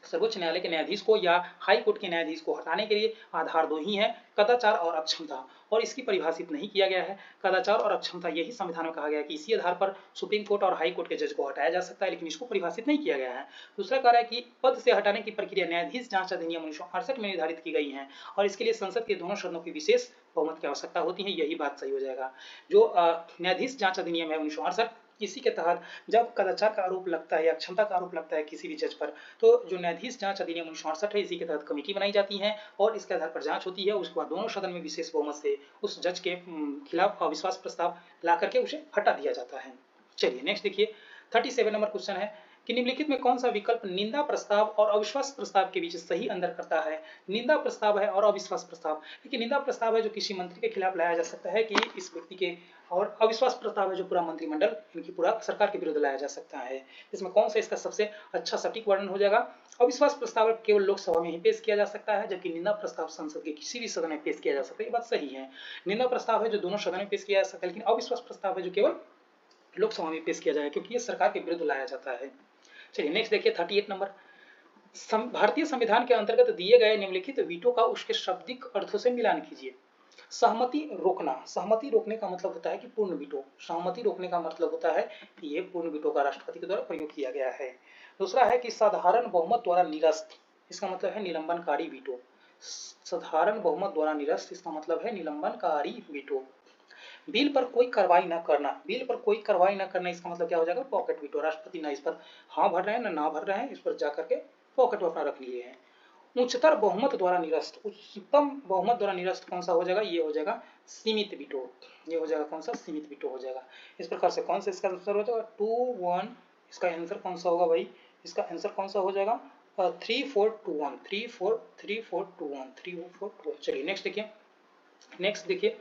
सर्वोच्च न्यायालय के न्यायाधीश को या हाई कोर्ट के न्यायाधीश को हटाने के लिए आधार दो ही है, कदाचार और अक्षमता, और इसकी परिभाषित नहीं किया गया है। कदाचार और अक्षमता यही संविधान में कहा गया है कि इसी आधार पर सुप्रीम कोर्ट और हाई कोर्ट के जज को हटाया जा सकता है, लेकिन इसको परिभाषित नहीं किया गया है। दूसरा कार्य है कि पद से हटाने की प्रक्रिया न्यायाधीश जांच अधिनियम 1968 में निर्धारित की गई है और इसके लिए संसद के दोनों सदनों की विशेष बहुमत की आवश्यकता होती है। यही बात सही हो जाएगा। जो न्यायाधीश जांच अधिनियम है 1968, इसी के तहत जब कदाचार का आरोप लगता है या क्षमता का आरोप लगता है किसी भी जज पर, तो जो न्यायाधीश जांच अधिनियम 1968 है, इसी के तहत कमेटी बनाई जाती है और इसके आधार पर जांच होती है। उसके बाद दोनों सदन में विशेष बहुमत से उस जज के खिलाफ अविश्वास प्रस्ताव ला करके उसे हटा दिया जाता है। चलिए नेक्स्ट देखिए 37 नंबर क्वेश्चन है कि निम्नलिखित में कौन सा विकल्प निंदा प्रस्ताव और अविश्वास प्रस्ताव के बीच सही अंतर करता है। निंदा प्रस्ताव है और अविश्वास प्रस्ताव। देखिए निंदा प्रस्ताव है जो किसी मंत्री के खिलाफ लाया जा सकता है कि इस व्यक्ति के, और अविश्वास प्रस्ताव है जो पूरा मंत्रिमंडल, इनकी पूरा सरकार के विरुद्ध लाया जा सकता है। इसमें कौन सा इसका सबसे अच्छा सटीक वर्णन हो जाएगा। अविश्वास प्रस्ताव केवल लोकसभा में ही पेश किया जा सकता है, जबकि निंदा प्रस्ताव संसद के किसी भी सदन में पेश किया जा सकता है। ये बात सही है। निंदा प्रस्ताव है जो दोनों सदन में पेश किया जा सकता है, लेकिन अविश्वास प्रस्ताव है जो केवल लोकसभा में पेश किया जाएगा, क्योंकि ये सरकार के विरुद्ध लाया जाता है। चलिए नेक्स्ट देखिए 38 नंबर, भारतीय संविधान के अंतर्गत दिए गए निम्नलिखित वीटो का उसके शाब्दिक अर्थों से मिलान कीजिए। सहमति रोकना, सहमति रोकने का मतलब होता है कि पूर्ण वीटो। सहमति रोकने का मतलब होता है कि ये पूर्ण वीटो का राष्ट्रपति के द्वारा प्रयोग किया गया है। दूसरा है कि साधारण बहुमत द्वारा निरस्त, इसका मतलब है निलंबनकारी वीटो। साधारण बहुमत द्वारा निरस्त, इसका मतलब है निलंबनकारी वीटो। बिल पर कोई कार्रवाई न करना, बिल पर कोई कार्रवाई न करना, इसका मतलब क्या हो जाएगा, पॉकेट वीटो। राष्ट्रपति ना इस पर हाँ भर रहे हैं ना भर रहे हैं, इस पर जाकर के पॉकेट में अपना रख लिए हैं। उच्चतर बहुमत द्वारा निरस्त, उच्चतम बहुमत द्वारा निरस्त कौन सा हो जाएगा, ये हो जाएगा सीमित वीटो। ये हो जाएगा कौन सा, सीमित वीटो हो जाएगा। इस प्रकार से कौन सा इसका आंसर हो जाएगा 2-1, इसका आंसर कौन सा होगा भाई, इसका आंसर कौन सा हो जाएगा 3-4-2-1, 3-4-3-4-2-1, 3-4-2-1। चलिए नेक्स्ट देखिए, नेक्स्ट देखिए,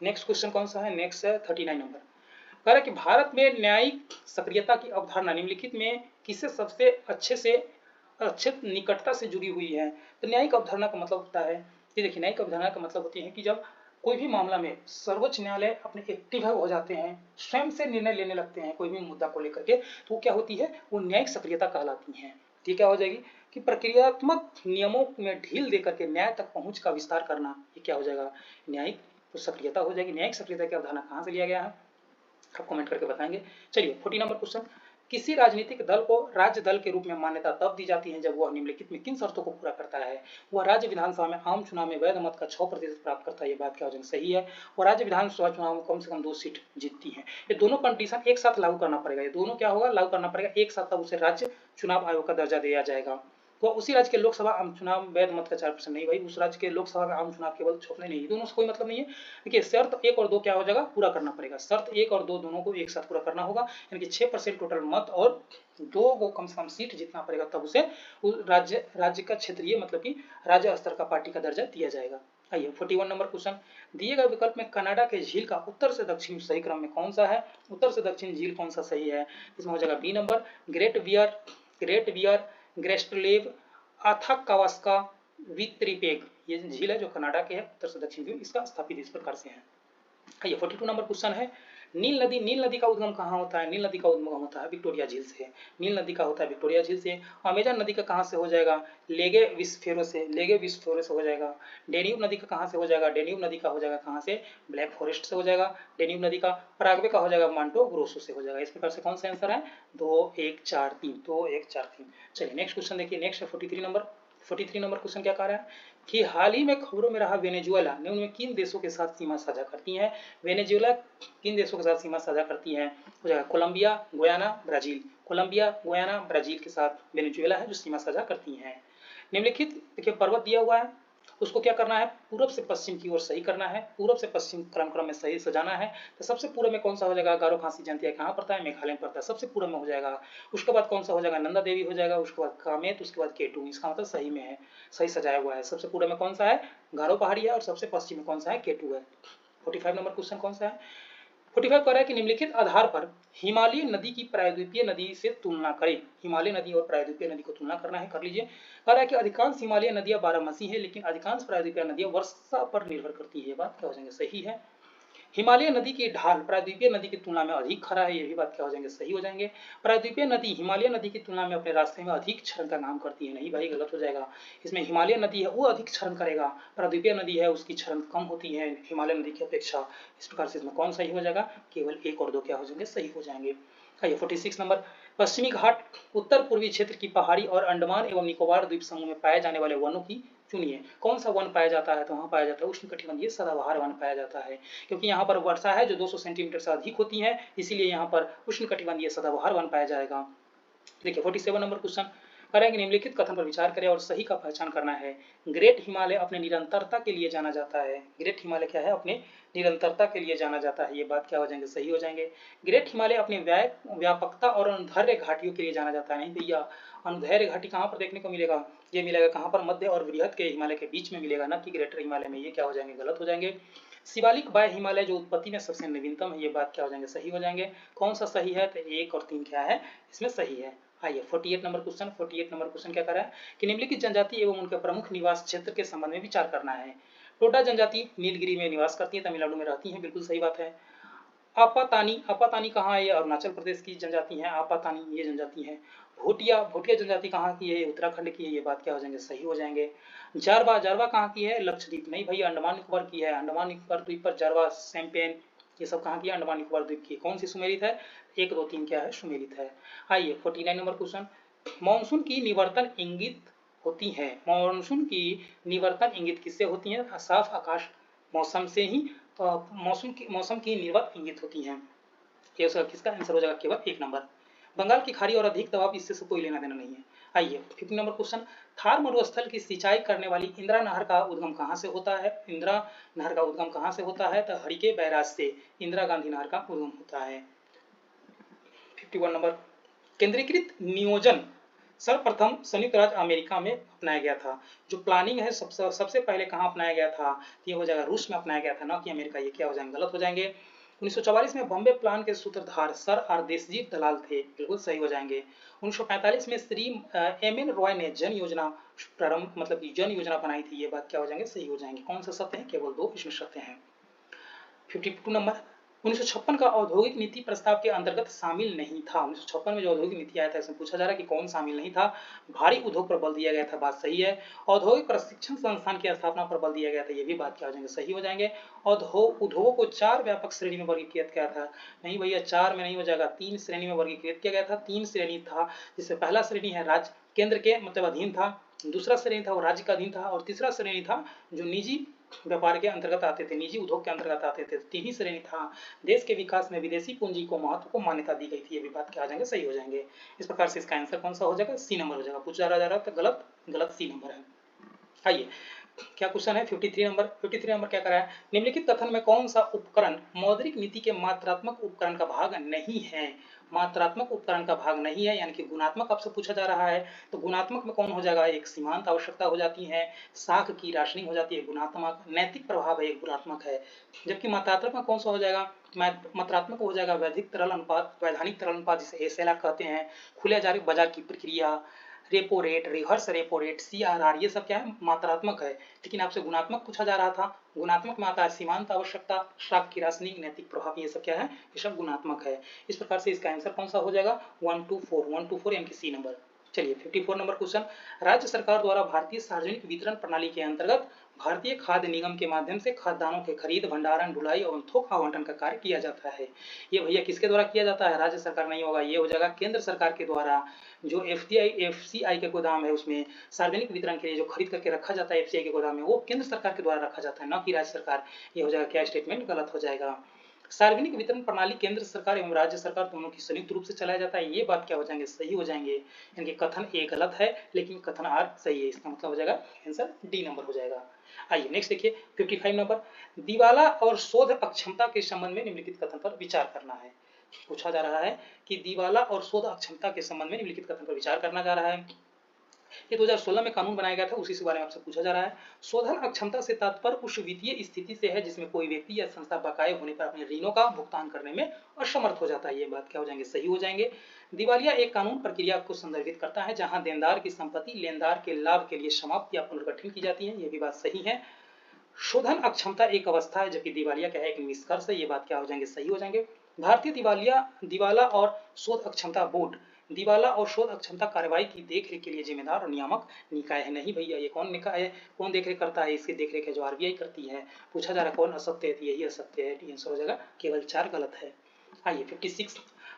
नेक्स्ट क्वेश्चन कौन सा है, नेक्स्ट है 39 नंबर। कह रहा है कि भारत में न्यायिक सक्रियता की अवधारणा निम्नलिखित में किससे सबसे अच्छे निकटता से जुड़ी हुई है। तो न्यायिक अवधारणा का मतलब होता है कि देखिए, न्यायिक अवधारणा का मतलब होती है कि जब कोई भी मामला में सर्वोच्च न्यायालय अपने एक्टिव हो जाते हैं, स्वयं से निर्णय लेने लगते हैं कोई भी मुद्दा को लेकर के, तो क्या होती है, वो न्यायिक सक्रियता कहलाती है। ये क्या हो जाएगी कि प्रक्रियात्मक नियमों में ढील देकर के न्याय तक पहुंच का विस्तार करना, ये क्या हो जाएगा, न्यायिक सक्रियता हो जाएगी। न्यायिक सक्रियता की अवधारणा कहाँ से लिया गया है, आप कमेंट करके बताएंगे। चलिए 40 नंबर क्वेश्चन, किसी राजनीतिक दल को राज्य दल के रूप में मान्यता तब दी जाती है जब वह निम्नलिखित में किन शर्तों को पूरा करता है। वह राज्य विधानसभा में आम चुनाव में वैध मत का 6% प्राप्त करता है। ये बात क्या हो जाएगी, सही है। और राज्य विधानसभा चुनाव में कम से कम 2 सीट जीतती है। ये दोनों कंडीशन एक साथ लागू करना पड़ेगा। ये दोनों क्या होगा, लागू करना पड़ेगा एक साथ, तब उसे राज्य चुनाव आयोग का दर्जा दिया जाएगा। तो उसी राज्य के लोकसभा आम चुनाव वैध मत का 4% नहीं भाई, उस राज्य के लोकसभा का आम चुनाव केवल 6% नहीं, दोनों से कोई मतलब नहीं है। देखिए शर्त 1 और 2 क्या हो जाएगा, पूरा करना पड़ेगा। शर्त 1 और 2 दोनों को एक साथ पूरा करना होगा, यानी कि 6% टोटल मत और 2 को कम से कम सीट जीतना पड़ेगा, तब उसे राज्य का क्षेत्रीय मतलब कि राज्य स्तर का पार्टी का दर्जा दिया जाएगा। आइए 41 नंबर क्वेश्चन, दिए गए विकल्प में कनाडा के झील का उत्तर से दक्षिण सही क्रम में कौन सा है। उत्तर से दक्षिण झील कौन सा सही है, इसमें हो जाएगा B number, Great Bear, Great Slave, Athabasca, वित्रिपेग। ये झील है जो कनाडा के है, उत्तर से दक्षिण ध्रुव, इसका स्थापित इस प्रकार से है। ये 42 नंबर क्वेश्चन है, नील नदी का उद्गम कहाँ होता है? नील नदी का उद्गम होता है विक्टोरिया झील से। नील नदी का होता है विक्टोरिया झील से। अमेजन नदी का कहाँ से हो जाएगा? लेगे विस्फेरो से हो जाएगा। डेन्यूब नदी का कहाँ से हो जाएगा? डेन्यूब नदी का हो जाएगा कहाँ से? ब्लैक फॉरेस्ट से हो जाएगा। डेन्यूब नदी का पराग्वे का हो जाएगा मांटो ग्रोसो से हो जाएगा। इस प्रकार से कौन सा आंसर है? 2 1 4 3, 2 1 4 3। चलिए नेक्स्ट क्वेश्चन देखिए, नेक्स्ट है 43 नंबर क्वेश्चन क्या कह रहा है कि हाल ही में खबरों में रहा वेनेजुएला ने उनमें किन देशों के साथ सीमा साझा करती हैं? वेनेजुएला किन देशों के साथ सीमा साझा करती हैं? हो जाएगा Colombia, Guyana, Brazil. Colombia, Guyana, Brazil के साथ वेनेजुएला है जो सीमा साझा करती हैं। निम्नलिखित देखिए पर्वत दिया हुआ है, उसको क्या करना है? पूरब से पश्चिम की ओर सही करना है, पूरब से पश्चिम क्रम में सही सजाना है। तो सबसे पूरब में कौन सा हो जाएगा? गारो खासी जयंतिया कहाँ पड़ता है? मेघालय में पड़ता है, सबसे पूरब में हो जाएगा। उसके बाद कौन सा हो जाएगा? नंदा देवी हो जाएगा। उसके बाद कामेत, उसके बाद केटू, इसका मतलब सही में है, सही सजाया हुआ है। सबसे पूरब में कौन सा है? गारो पहाड़ी है, और सबसे पश्चिम में कौन सा है? केटू है। 45 नंबर क्वेश्चन कौन सा है? 45 कह रहा है कि निम्नलिखित आधार पर हिमालय नदी की प्रायद्वीपीय नदी से तुलना करें। हिमालय नदी और प्रायद्वीपीय नदी को तुलना करना है, कर लीजिए। कह रहा है कि अधिकांश हिमालय नदियां 12 है, लेकिन अधिकांश प्रायद्वीपीय नदियां वर्षा पर निर्भर करती है। ये बात क्या हो जाएंगे? सही है। हिमालय नदी की ढाल प्रायद्वीपीय नदी की तुलना में अधिक खरा है, ये भी बात क्या हो जाएंगे? सही हो जाएंगे। प्रायद्वीपीय नदी हिमालय नदी की तुलना में अपने रास्ते में अधिक क्षरण का काम करती है, नहीं भाई गलत हो जाएगा। इसमें हिमालय नदी है वो अधिक क्षरण करेगा, प्रायद्वीपीय नदी है उसकी क्षरण कम होती है हिमालय नदी की अपेक्षा। इस प्रकार से इसमें कौन सही हो जाएगा? केवल 1 और 2 क्या हो जाएंगे? सही हो जाएंगे। आइए 46 नंबर, पश्चिमी घाट उत्तर पूर्वी क्षेत्र की पहाड़ी और अंडमान एवं निकोबार द्वीप समूह में पाए जाने वाले वनों की चुनिए। कौन सा वन पाया जाता है? तो वहाँ पाया जाता है उष्णकटिबंधीय सदाबहार वन पाया जाता है, क्योंकि यहाँ पर वर्षा है जो 200 सेंटीमीटर से अधिक होती है, इसीलिए यहाँ पर उष्णकटिबंधीय सदाबहार वन पाया जाएगा। देखिए 47 नंबर क्वेश्चन करेंगे, निम्नलिखित कथन पर विचार करें और सही का पहचान करना है। ग्रेट हिमालय अपने निरंतरता के लिए जाना जाता है। ग्रेट हिमालय क्या है? अपने निरंतरता के लिए जाना जाता है। ये बात क्या हो जाएंगे? सही हो जाएंगे। ग्रेट हिमालय अपने व्यापकता और अनुदैर्घ्य घाटियों के लिए जाना जाता है। नहीं भैया, अनुदैर्घ्य घाटी कहाँ पर देखने को मिलेगा? ये मिलेगा कहाँ पर? मध्य और बृहद के हिमालय के बीच में मिलेगा, न कि ग्रेटर हिमालय में। ये क्या हो जाएंगे? गलत हो जाएंगे। शिवालिक बाह्य हिमालय जो उत्पत्ति में सबसे नवीनतम है, ये बात क्या हो जाएंगे? सही हो जाएंगे। कौन सा सही है? तो 1 और 3 क्या है? इसमें सही है। आइए 48 नंबर क्वेश्चन क्या कर रहा है कि निम्नलिखित जनजाति एवं उनके प्रमुख निवास क्षेत्र के संबंध में विचार करना है। टोडा जनजाति नीलगिरी में निवास करती है, तमिलनाडु में रहती है, बिल्कुल सही बात है। आपातानी कहाँ है? ये अरुणाचल प्रदेश की जनजाति है, आपातानी ये जनजाति है। भोटिया जनजाति कहाँ की है? उत्तराखंड की है, ये बात क्या हो जाएंगे? सही हो जाएंगे। जारवा कहाँ की है? लक्षद्वीप। नहीं भैया, अंडमान निकोबार की है। अंडमान निकोबार द्वीप पर जारवा, सैम्पेन, ये सब कहाँ की है? अंडमान निकोबार द्वीप की। कौन सी सुमेलित है? 1 2 3 क्या है? सुमेलित है। आइए 49 नंबर क्वेश्चन, मानसून की निवर्तन इंगित होती है। मानसून की निवर्तन इंगित किससे होती है? साफ आकाश मौसम से ही मौसम की निर्वत इंगित होती हैं। ये उसका किसका आंसर हो जाएगा? केवल 1 नंबर। बंगाल की खाड़ी और अधिक दबाव, इससे कोई लेना देना नहीं है। आइए 50 नंबर क्वेश्चन, थार मरुस्थल की सिंचाई करने वाली इंदिरा नहर का उद्गम कहाँ से होता है? इंदिरा नहर का उद्गम कहाँ से होता है? तो हरिके बैराज से इंदिरा गांधी नहर का उद्गम होता है। 51 नंबर, केंद्रीकृत नियोजन सर्वप्रथम संयुक्त राज्य अमेरिका में अपनाया गया था। जो प्लानिंग है सबसे पहले कहाँ अपनाया गया था? ये हो जाएगा रूस में अपनाया गया था, ना कि अमेरिका। ये क्या हो जाएंगे? गलत हो जाएंगे। 1944 में बॉम्बे प्लान के सूत्रधार सर आरदेशजी दलाल थे, बिल्कुल सही हो जाएंगे। 1945 में श्री एम.एन. रॉय ने जन योजना प्रारंभ मतलब जन योजना बनाई थी। ये बात क्या हो जाएंगे? सही हो जाएंगे। कौन सा सत्य है? केवल 2 इसमें सत्य हैं। 52 नंबर, 1956 का औद्योगिक नीति प्रस्ताव के अंतर्गत शामिल नहीं था। 1956 में जो औद्योगिक नीति आया था, इसमें पूछा जा रहा है कि कौन शामिल नहीं था? भारी उद्योग पर बल दिया गया था, बात सही है। औद्योगिक प्रशिक्षण संस्थान की स्थापना पर बल दिया गया था, ये भी बात क्या हो जाएंगे? सही हो जाएंगे। उद्योगों को 4 व्यापक श्रेणी में वर्गीकृत किया था। नहीं भैया, 4 में नहीं हो जाएगा, 3 श्रेणी में वर्गीकृत किया गया था। 3 श्रेणी था, जिसमें पहला श्रेणी है राज्य केंद्र के मतलब अधीन था, दूसरा श्रेणी था वो राज्य का अधीन था, और तीसरा श्रेणी था जो निजी व्यापार के अंतर्गत आते थे, निजी उद्योग के अंतर्गत आते थे। 3 ही श्रेणी था। देश के विकास में विदेशी पूंजी को महत्व को मान्यता दी गई थी। ये भी बात क्या आ जाएंगे? सही हो जाएंगे। इस प्रकार से इसका आंसर कौन सा हो जाएगा? सी नंबर हो जाएगा। पूछा जा रहा है तो गलत सी नंबर है। आइए क्या क्वेश्चन है? 53 नंबर क्या कर रहा है? निम्नलिखित कथन में कौन सा उपकरण मौद्रिक नीति के मात्रात्मक उपकरण का भाग नहीं है? मात्रात्मक उपकरण का भाग नहीं है, यानी कि गुणात्मक आपसे पूछा जा रहा है, तो गुणात्मक में कौन हो जाएगा? एक सीमांत आवश्यकता हो जाती है, साख की राशनिंग हो जाती है गुणात्मक, नैतिक प्रभाव है एक गुणात्मक है। जबकि मात्रात्मक में कौन सा हो जाएगा? मात्रात्मक हो जाएगा वैधानिक तरल अनुपात, जिसे एसएलआर कहते हैं, खुले बाजार की प्रक्रिया, repo rate, reverse repo rate, CRR, ये सब क्या है, मात्रात्मक है। लेकिन आपसे गुणात्मक पूछा जा रहा था। गुणात्मक में आता है सीमांत आवश्यकता, शाख की राशनिंग, नैतिक प्रभाव, ये सब क्या है, ये सब गुणात्मक है। इस प्रकार से इसका आंसर कौन सा हो जाएगा, 124 यानी कि सी नंबर। चलिए 54 नंबर क्वेश्चन, राज्य सरकार द्वारा भारतीय सार्वजनिक वितरण प्रणाली के अंतर्गत भारतीय खाद्य निगम के माध्यम से खाद्यान्नों के खरीद, भंडारण, ढुलाई और थोक आवंटन का कार्य किया जाता है। ये भैया किसके द्वारा किया जाता है, राज्य सरकार नहीं होगा, ये हो जाएगा केंद्र सरकार के द्वारा। जो FCI के गोदाम है उसमें सार्वजनिक वितरण के लिए जो खरीद करके रखा जाता है FCI के गोदाम में, वो केंद्र सरकार के द्वारा रखा जाता है, न कि राज्य सरकार। ये हो जाएगा क्या, स्टेटमेंट गलत हो जाएगा। सार्वजनिक वितरण प्रणाली केंद्र सरकार एवं राज्य सरकार दोनों की संयुक्त रूप से चलाया जाता है, ये बात क्या हो जाएंगे, सही हो जाएंगे। यानी कि कथन ए गलत है लेकिन कथन आर सही है। इसका मतलब हो जाएगा आंसर डी नंबर हो जाएगा। आइए नेक्स्ट देखिए 55 नंबर, दिवाला और शोध अक्षमता के संबंध में निम्नलिखित कथन पर विचार करना है। पूछा जा रहा है कि दिवाला और शोध अक्षमता के संबंध में निम्नलिखित कथन पर विचार करना जा रहा है। ये 2016 में कानून बनाया गया था, उसी से बारे में आपसे पूछा जा रहा है। शोधन अक्षमता से तात्पर्य उस वित्तीय स्थिति से है जिसमें कोई व्यक्ति या संस्था बकाये होने पर अपने ऋणों का भुगतान करने में असमर्थ हो जाता है। ये बात क्या हो जाएंगे, सही हो जाएंगे। दिवालिया एक कानून प्रक्रिया को संदर्भित करता है जहां देनदार की संपत्ति लेनदार के लाभ के लिए समाप्त या पुनर्गठन की जाती है, ये भी बात सही है। शोधन अक्षमता एक अवस्था है जबकि दिवालिया क्या है, एक निष्कर्ष है, ये बात क्या हो जाएंगे, सही हो जाएंगे। भारतीय दिवाला और शोध अक्षमता बोर्ड दिवाला और शोध अक्षमता कार्रवाई की देखरेख के लिए जिम्मेदार और नियामक निकाय है। नहीं भैया, ये कौन निकाय है, कौन देखरेख करता है, इसकी देखरेख है जो RBI करती है। पूछा जा रहा है कौन असत्य है, यही असत्य है, आंसर हो जाएगा केवल 4 गलत है। आइए 56,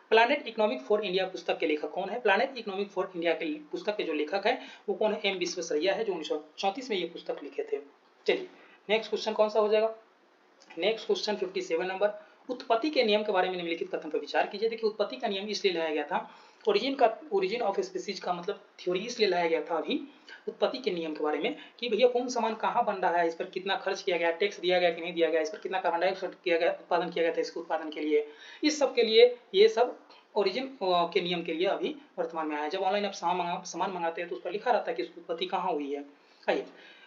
प्लैनेट इकोनॉमिक फॉर इंडिया पुस्तक के लेखक कौन है। प्लैनेट इकोनॉमिक फॉर इंडिया के पुस्तक के जो लेखक है वो कौन है, M विश्वेश्वरैया है, जो 1934 में ये पुस्तक लिखे थे। चलिए नेक्स्ट क्वेश्चन कौन सा हो जाएगा, नेक्स्ट क्वेश्चन 57 नंबर, उत्पत्ति के नियम के बारे में निम्नलिखित कथन पर विचार कीजिए। देखिए उत्पत्ति का नियम इसलिए लाया गया था, ओरिजिन ऑफ स्पीसीज का मतलब थ्योरी इसलिए लाया गया था अभी उत्पत्ति के नियम के बारे में कि भैया कौन सामान कहाँ बन रहा है, इस पर कितना खर्च किया गया, टैक्स दिया गया कि नहीं दिया गया, इस पर कितना कार्बन डाइऑक्साइड किया गया, उत्पादन किया गया था इसके उत्पादन के लिए, इस सब के लिए ये सब ओरिजिन के नियम के लिए अभी वर्तमान में आया है। जब ऑनलाइन आप सामान मंगाते हैं तो उस पर लिखा रहता है कि इसकी उत्पत्ति कहाँ हुई है। आइए,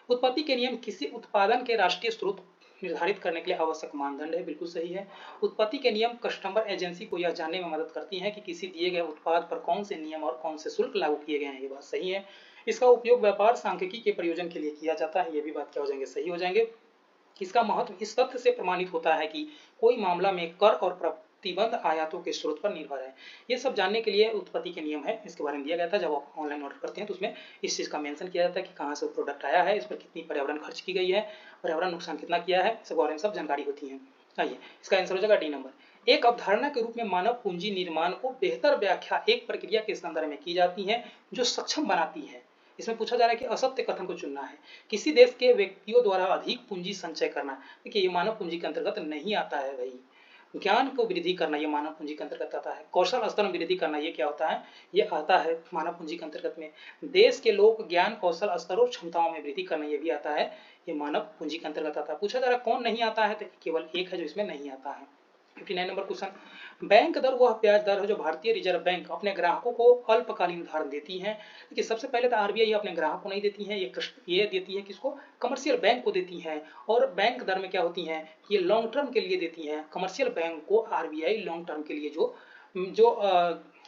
उत्पत्ति के नियम किसी उत्पादन के राष्ट्रीय स्रोत निर्धारित करने के लिए आवश्यक मानदंड है, बिल्कुल सही है। उत्पत्ति के नियम कस्टमर एजेंसी को यह जानने में मदद करती हैं कि किसी दिए गए उत्पाद पर कौन से नियम और कौन से शुल्क लागू किए गए हैं, ये बात सही है। इसका उपयोग व्यापार सांख्यिकी के प्रयोजन के लिए किया जाता है, ये भी बात क्या हो जाएंगे, सही हो जाएंगे। इसका महत्व इस तथ्य से प्रमाणित होता है कि कोई मामला में कर और प्रतिबंध आयातों के स्रोत पर निर्भर है। ये सब जानने के लिए उत्पत्ति के नियम है, इसके बारे में दिया गया था। जब आप ऑनलाइन ऑर्डर करते हैं तो उसमें इस चीज़ का मेंशन किया जाता है कि कहाँ से प्रोडक्ट आया है, इस पर कितनी पर्यावरण खर्च की गई है, पर्यावरण नुकसान कितना किया है, सब बारे में सब जानकारी होती है। आइए, इसका आंसर हो जाएगा डी नंबर। एक अवधारणा के रूप में मानव पूंजी निर्माण को बेहतर व्याख्या एक प्रक्रिया के संदर्भ में की जाती है जो सक्षम बनाती है। इसमें पूछा जा रहा है कि असत्य कथन को चुनना है। किसी देश के व्यक्तियों द्वारा अधिक पूंजी संचय करना, देखिए ये मानव पूंजी के अंतर्गत नहीं आता है भाई। ज्ञान को वृद्धि करना ये मानव पूंजी के अंतर्गत आता है। कौशल स्तर में वृद्धि करना ये क्या होता है, ये आता है मानव पूंजी के अंतर्गत में। देश के लोग ज्ञान कौशल स्तर और क्षमताओं में वृद्धि करना ये भी आता है, ये मानव पूंजी के अंतर्गत आता है। पूछा जा रहा है कौन नहीं आता है, तो केवल एक है जो इसमें नहीं आता है। 59 नंबर क्वेश्चन, बैंक दर वह ब्याज दर है जो भारतीय रिजर्व बैंक अपने ग्राहकों को अल्पकालीन उधार देती है। देखिए सबसे पहले तो RBI अपने ग्राहक को नहीं देती है, ये देती है किसको, कमर्शियल बैंक को देती है। और बैंक दर में क्या होती है, ये लॉन्ग टर्म के लिए देती है। कमर्शियल बैंक को RBI लॉन्ग टर्म के लिए जो जो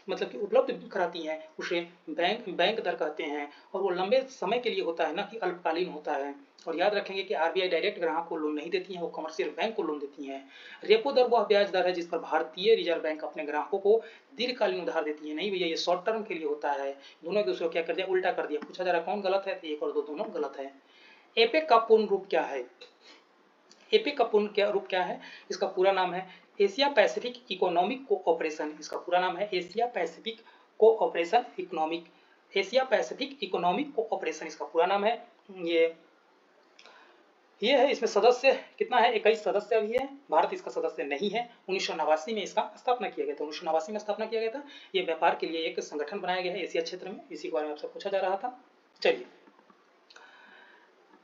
मतलब कि उपलब्ध कराती हैं उसे बैंक दर कहते हैं। और वो लंबे समय के लिए होता है ना कि अल्पकालीन होता है। और याद रखेंगे कि RBI डायरेक्ट ग्राहक को लोन नहीं देती है, वो कमर्शियल बैंक को लोन देती है। रेपो दर वह ब्याज दर है जिस पर भारतीय रिजर्व बैंक अपने ग्राहकों को दीर्घकालीन उधार देती है। नहीं भैया, ये शॉर्ट टर्म के लिए होता है। दोनों एक दूसरे को क्या कर दिया, उल्टा कर दिया। पूछा जा रहा है कौन गलत है, तो एक और दो दोनों गलत है। एपेक का पूर्ण रूप क्या है, एपेक का पूर्ण रूप क्या है, इसका पूरा नाम है एशिया पैसिफिक इकोनॉमिक कोऑपरेशन। इसका पूरा नाम है Asia Pacific cooperation economic, Asia Pacific economic cooperation इसका पूरा नाम है। ये है। इसमें सदस्य कितना है, 21 सदस्य अभी है। भारत इसका सदस्य नहीं है। 1989 में इसका स्थापना किया गया था, 1989 में स्थापना किया गया था। ये व्यापार के लिए एक संगठन बनाया गया है एशिया क्षेत्र में, इसी के बारे में आपसे पूछा जा रहा था। चलिए,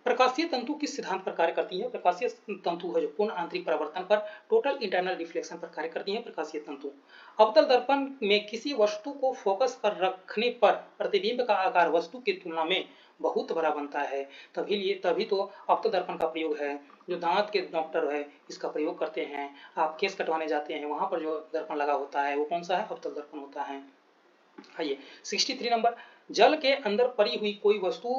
प्रकाशीय तंतु किस सिद्धांत पर कार्य करती है। प्रकाशीय तंतु है जो पूर्ण आंतरिक परावर्तन पर, टोटल इंटरनल रिफ्लेक्शन पर कार्य करती है प्रकाशीय तंतु। अवतल दर्पण में किसी वस्तु को फोकस पर रखने पर प्रतिबिंब का आकार वस्तु की तुलना में बहुत बड़ा बनता है। तभी तो अवतल दर्पण का प्रयोग है। जो दांत के डॉक्टर है इसका प्रयोग करते हैं। आप केस कटवाने जाते हैं, वहां पर जो दर्पण लगा होता है वो कौन सा है, अवतल दर्पण होता है। आइए 63 नंबर, जल के अंदर पड़ी हुई कोई वस्तु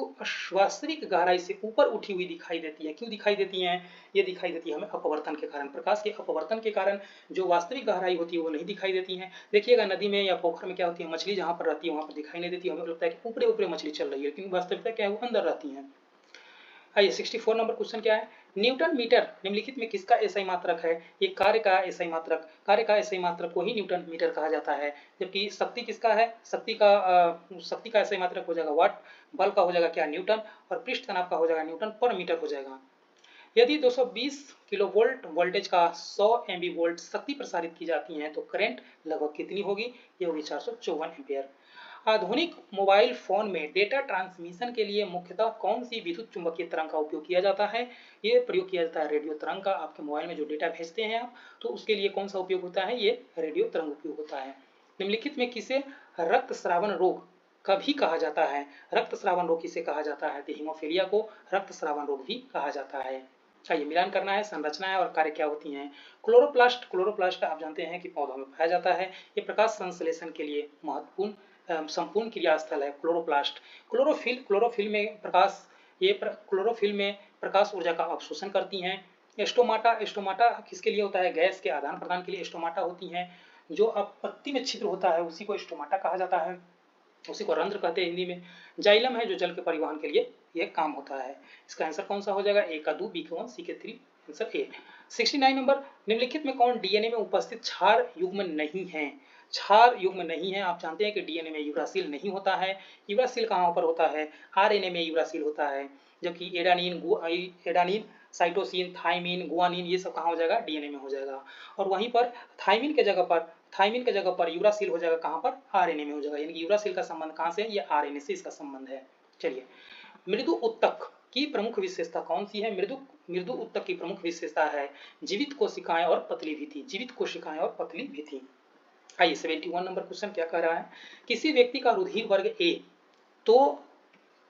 वास्तविक गहराई से ऊपर उठी हुई दिखाई देती है। क्यों दिखाई देती है? ये दिखाई देती है हमें अपवर्तन के कारण। प्रकाश के अपवर्तन के कारण जो वास्तविक गहराई होती है वो नहीं दिखाई देती है। देखिएगा नदी में या पोखर में क्या होती है, मछली जहाँ पर रहती है वहाँ पर दिखाई नहीं देती, हमें लगता है कि ऊपरे ऊपरे मछली चल रही है, लेकिन वास्तविकता क्या है, वो अंदर रहती है। आइए 64 नंबर क्वेश्चन क्या है, न्यूटन मीटर निम्नलिखित में किसका एसआई मात्रक है? ये कार्य का एसआई मात्रक, कार्य का एसआई मात्रक को ही न्यूटन मीटर कहा जाता है। जबकि शक्ति किसका है? शक्ति का एसआई मात्रक हो जाएगा वाट, बल का हो जाएगा क्या, न्यूटन, और पृष्ठ तनाव का हो जाएगा न्यूटन पर मीटर हो जाएगा। यदि 220 किलोवोल्ट वोल्टेज का 100 एमवी वोल्ट शक्ति प्रसारित की जाती है तो करंट लगभग कितनी होगी? ये होगी 454 एम्पियर। आधुनिक मोबाइल फोन में डेटा ट्रांसमिशन के लिए मुख्यतः कौन सी विद्युत चुंबकीय तरंग का उपयोग किया जाता है? ये प्रयोग किया जाता है रेडियो तरंग का। आपके मोबाइल में जो डेटा भेजते हैं आप, तो उसके लिए कौन सा उपयोग होता है? ये रेडियो तरंग उपयोग होता है। निम्नलिखित में किसे रक्तस्रावन रोग कभी कहा जाता है? रक्तस्रावन रोग किसे कहा जाता है? तो हीमोफीलिया को रक्तस्रावन रोग भी कहा जाता है। चाहिए मिलान करना है, संरचना है और कार्य क्या होती हैं। क्लोरोप्लास्ट, क्लोरोप्लास्ट आप जानते हैं कि पौधों में पाया जाता है। ये प्रकाश संश्लेषण के लिए महत्वपूर्ण संपूर्ण क्रिया स्थल है क्लोरोप्लास्ट। क्लोरोफिल, क्लोरोफिल में प्रकाश, ये क्लोरोफिल में प्रकाश ऊर्जा का अवशोषण करती हैं। एस्टोमाटा, एस्टोमाटा किसके लिए होता है? गैस के आदान प्रदान के लिए एस्टोमाटा होती हैं। जो पत्ती में छिद्र होता है उसी को एस्टोमाटा कहा जाता है, उसी को रंध्र कहते हैं हिंदी में। जाइलम है जो जल के परिवहन के लिए यह काम होता है। इसका आंसर कौन सा हो जाएगा? ए का 2, बी का 1, सी के 3, आंसर ए। 69 नंबर, निम्नलिखित में कौन डीएनए में उपस्थित क्षार युग्म नहीं है? क्षार युग्म नहीं है। आप जानते हैं कि डीएनए में यूरासिल नहीं होता है। यूरासिल कहाँ पर होता है? आरएनए में यूरासिल होता है। जबकि एडानिन, साइटोसिन, थाइमिन, गुआनिन ये सब कहाँ हो जाएगा? डीएनए में हो जाएगा। और वहीं पर थाइमिन के जगह पर यूरासिल हो जाएगा कहाँ पर? आरएनए में हो जाएगा। यानी कि यूरासिल का संबंध कहाँ से है? ये आरएनए से इसका संबंध है। चलिए, मृदु उत्तक की प्रमुख विशेषता कौन सी है? मृदु उत्तक की प्रमुख विशेषता है जीवित कोशिकाएं और पतली भित्ति। जीवित कोशिकाएं और पतली भित्ति। आइए 71 नंबर क्वेश्चन क्या कह रहा है, किसी व्यक्ति का रुधिर वर्ग ए तो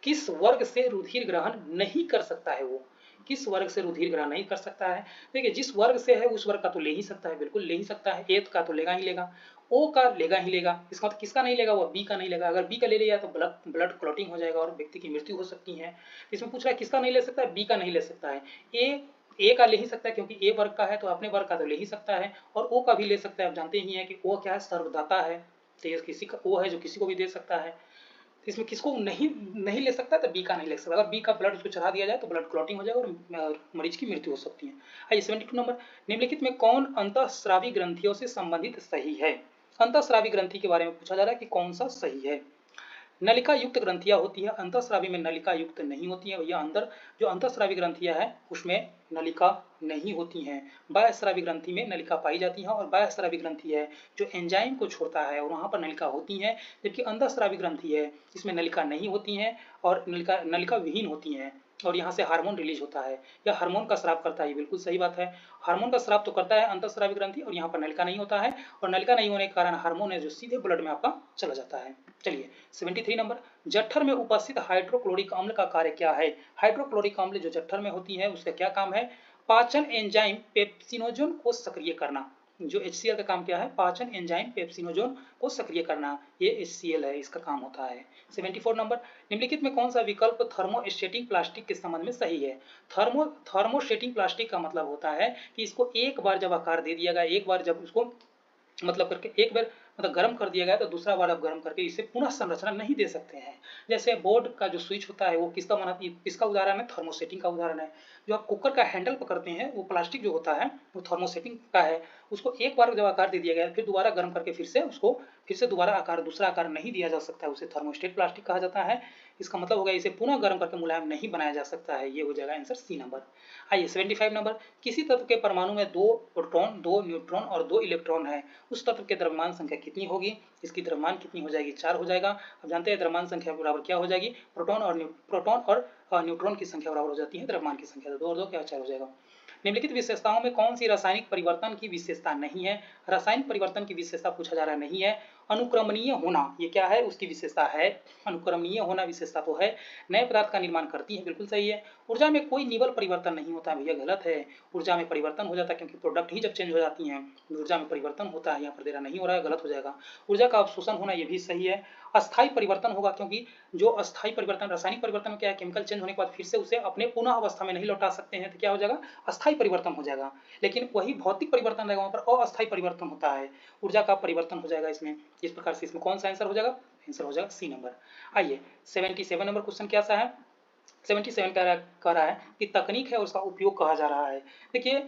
किस वर्ग से रुधिर ग्रहण नहीं कर सकता है? वो किस वर्ग से रुधिर ग्रहण नहीं कर सकता है? देखिए, जिस वर्ग से है उस वर्ग का तो ले ही सकता है, बिल्कुल ले ही सकता है। ए का तो लेगा ही लेगा, ओ का लेगा ही लेगा। इसका मतलब किसका नहीं लेगा? वो बी का नहीं लेगा। अगर बी का ले लिया तो ब्लड क्लॉटिंग हो जाएगा और व्यक्ति की मृत्यु हो सकती है। इसमें पूछ रहा है किसका नहीं ले सकता है? बी का नहीं ले सकता है। ए का ले ही सकता है क्योंकि ए वर्ग का है तो अपने वर्ग का तो ले ही सकता है, और ओ का भी ले सकता है। आप जानते ही हैं कि ओ क्या है? सर्वदाता है। तो ये किसी का ओ है जो किसी को भी दे सकता है। तो इसमें किसको नहीं नहीं ले सकता? तो बी का नहीं ले सकता। अगर बी का ब्लड उसको चढ़ा दिया जाए तो ब्लड क्लॉटिंग हो जाएगा और मरीज की मृत्यु हो सकती है। आइए 72 नंबर, निम्नलिखित में कौन अंतःस्रावी ग्रंथियों से संबंधित सही है? अंतःस्रावी ग्रंथि के बारे में पूछा जा रहा है कि कौन सा सही है। नलिका युक्त ग्रंथियां होती है, अंतःस्रावी में नलिका युक्त नहीं होती है। भैया अंदर जो अंतःस्रावी ग्रंथियां है उसमें नलिका नहीं होती हैं। बाह्यस्रावी ग्रंथि में नलिका पाई जाती है, और बाह्यस्रावी ग्रंथि है जो एंजाइम को छोड़ता है और वहां पर नलिका होती है। जबकि अंतःस्रावी ग्रंथि है इसमें नलिका नहीं होती है और नलिका विहीन होती है, और यहाँ से हार्मोन रिलीज होता है। यह हार्मोन का स्राव करता है, बिल्कुल सही बात है। हार्मोन का स्राव तो करता है अंतःस्रावी ग्रंथि, और यहाँ पर नलिका नहीं होता है, और नलिका नहीं होने के कारण हार्मोन है जो सीधे ब्लड में आपका चला जाता है। चलिए 73 नंबर, जठर में उपस्थित हाइड्रोक्लोरिक अम्ल का कार्य क्या है? हाइड्रोक्लोरिक अम्ल जो जठर में होती है उसका क्या काम है? पाचन एंजाइम पेप्सिनोजोन को सक्रिय करना। जो HCl का काम क्या है? पाचन एंजाइम पेप्सिनोजोन को सक्रिय करना, ये HCl है, इसका काम होता है। 74 नंबर, निम्नलिखित में कौन सा विकल्प थर्मोस्टेटिक प्लास्टिक के संबंध में सही है? थर्मोस्टेटिक प्लास्टिक का मतलब होता है कि इसको एक बार जब आकार दे दिया गया, एक बार जब उसको मतलब करके एक बार मतलब गर्म कर दिया गया तो दूसरा बार आप गर्म करके इसे पुनः संरचना नहीं दे सकते हैं। जैसे बोर्ड का जो स्विच होता है वो किसका उदाहरण है? थर्मोसेटिंग का उदाहरण है। जो आप कुकर का हैंडल पकड़ते हैं वो प्लास्टिक जो होता है वो थर्मोसेटिंग का है। उसको एक बार जब आकार दे दिया गया फिर दोबारा गर्म करके फिर से दोबारा आकार, दूसरा आकार नहीं दिया जा सकता है, उसे थर्मोस्टेट प्लास्टिक कहा जाता है। इसका मतलब होगा इसे पुनः गर्म करके मुलायम नहीं बनाया जा सकता है। ये हो जाएगा आंसर सी नंबर। आइए 75 नंबर, किसी तत्व के परमाणु में 2 प्रोटॉन, 2 न्यूट्रॉन और 2 इलेक्ट्रॉन है, उस तत्व के द्रव्यमान संख्या कितनी होगी? इसकी द्रव्यमान कितनी हो जाएगी? 4 हो जाएगा। अब जानते हैं द्रव्यमान संख्या बराबर क्या हो जाएगी? प्रोटॉन और न्यूट्रॉन की संख्या बराबर हो जाती है द्रव्यमान की संख्या। तो 2 और 2 क्या? 4 हो जाएगा। निम्नलिखित विशेषताओं में कौन सी रासायनिक परिवर्तन की विशेषता नहीं है? रासायनिक परिवर्तन की विशेषता पूछा जा रहा नहीं है, अनुक्रमणीय होना, ये क्या है, उसकी विशेषता है। अनुक्रमणीय होना विशेषता तो है। नए पदार्थ का निर्माण करती है, बिल्कुल सही है। ऊर्जा में कोई निवल परिवर्तन नहीं होता, भैया गलत है। ऊर्जा में परिवर्तन हो जाता है, क्योंकि प्रोडक्ट ही जब चेंज हो जाती हैं ऊर्जा में परिवर्तन होता है। यहाँ पर देना नहीं हो रहा है, गलत हो जाएगा। ऊर्जा का अवशोषण होना, ये भी सही है। अस्थायी परिवर्तन होगा, क्योंकि जो अस्थायी परिवर्तन, रासायनिक परिवर्तन क्या है, केमिकल चेंज होने के बाद फिर से उसे अपने पुनः अवस्था में नहीं लौटा सकते हैं, तो क्या हो जाएगा, अस्थायी परिवर्तन हो जाएगा। लेकिन वही भौतिक परिवर्तन रहेगा, वहां पर अस्थायी परिवर्तन होता है। ऊर्जा का परिवर्तन हो जाएगा इसमें। इस प्रकार से इसमें कौन सा आंसर हो जाएगा, आंसर हो जाएगा सी नंबर। आइए 77 नंबर क्वेश्चन कैसा है। 77 कह रहा है कि तकनीक है उसका उपयोग कहा जा रहा है। देखिए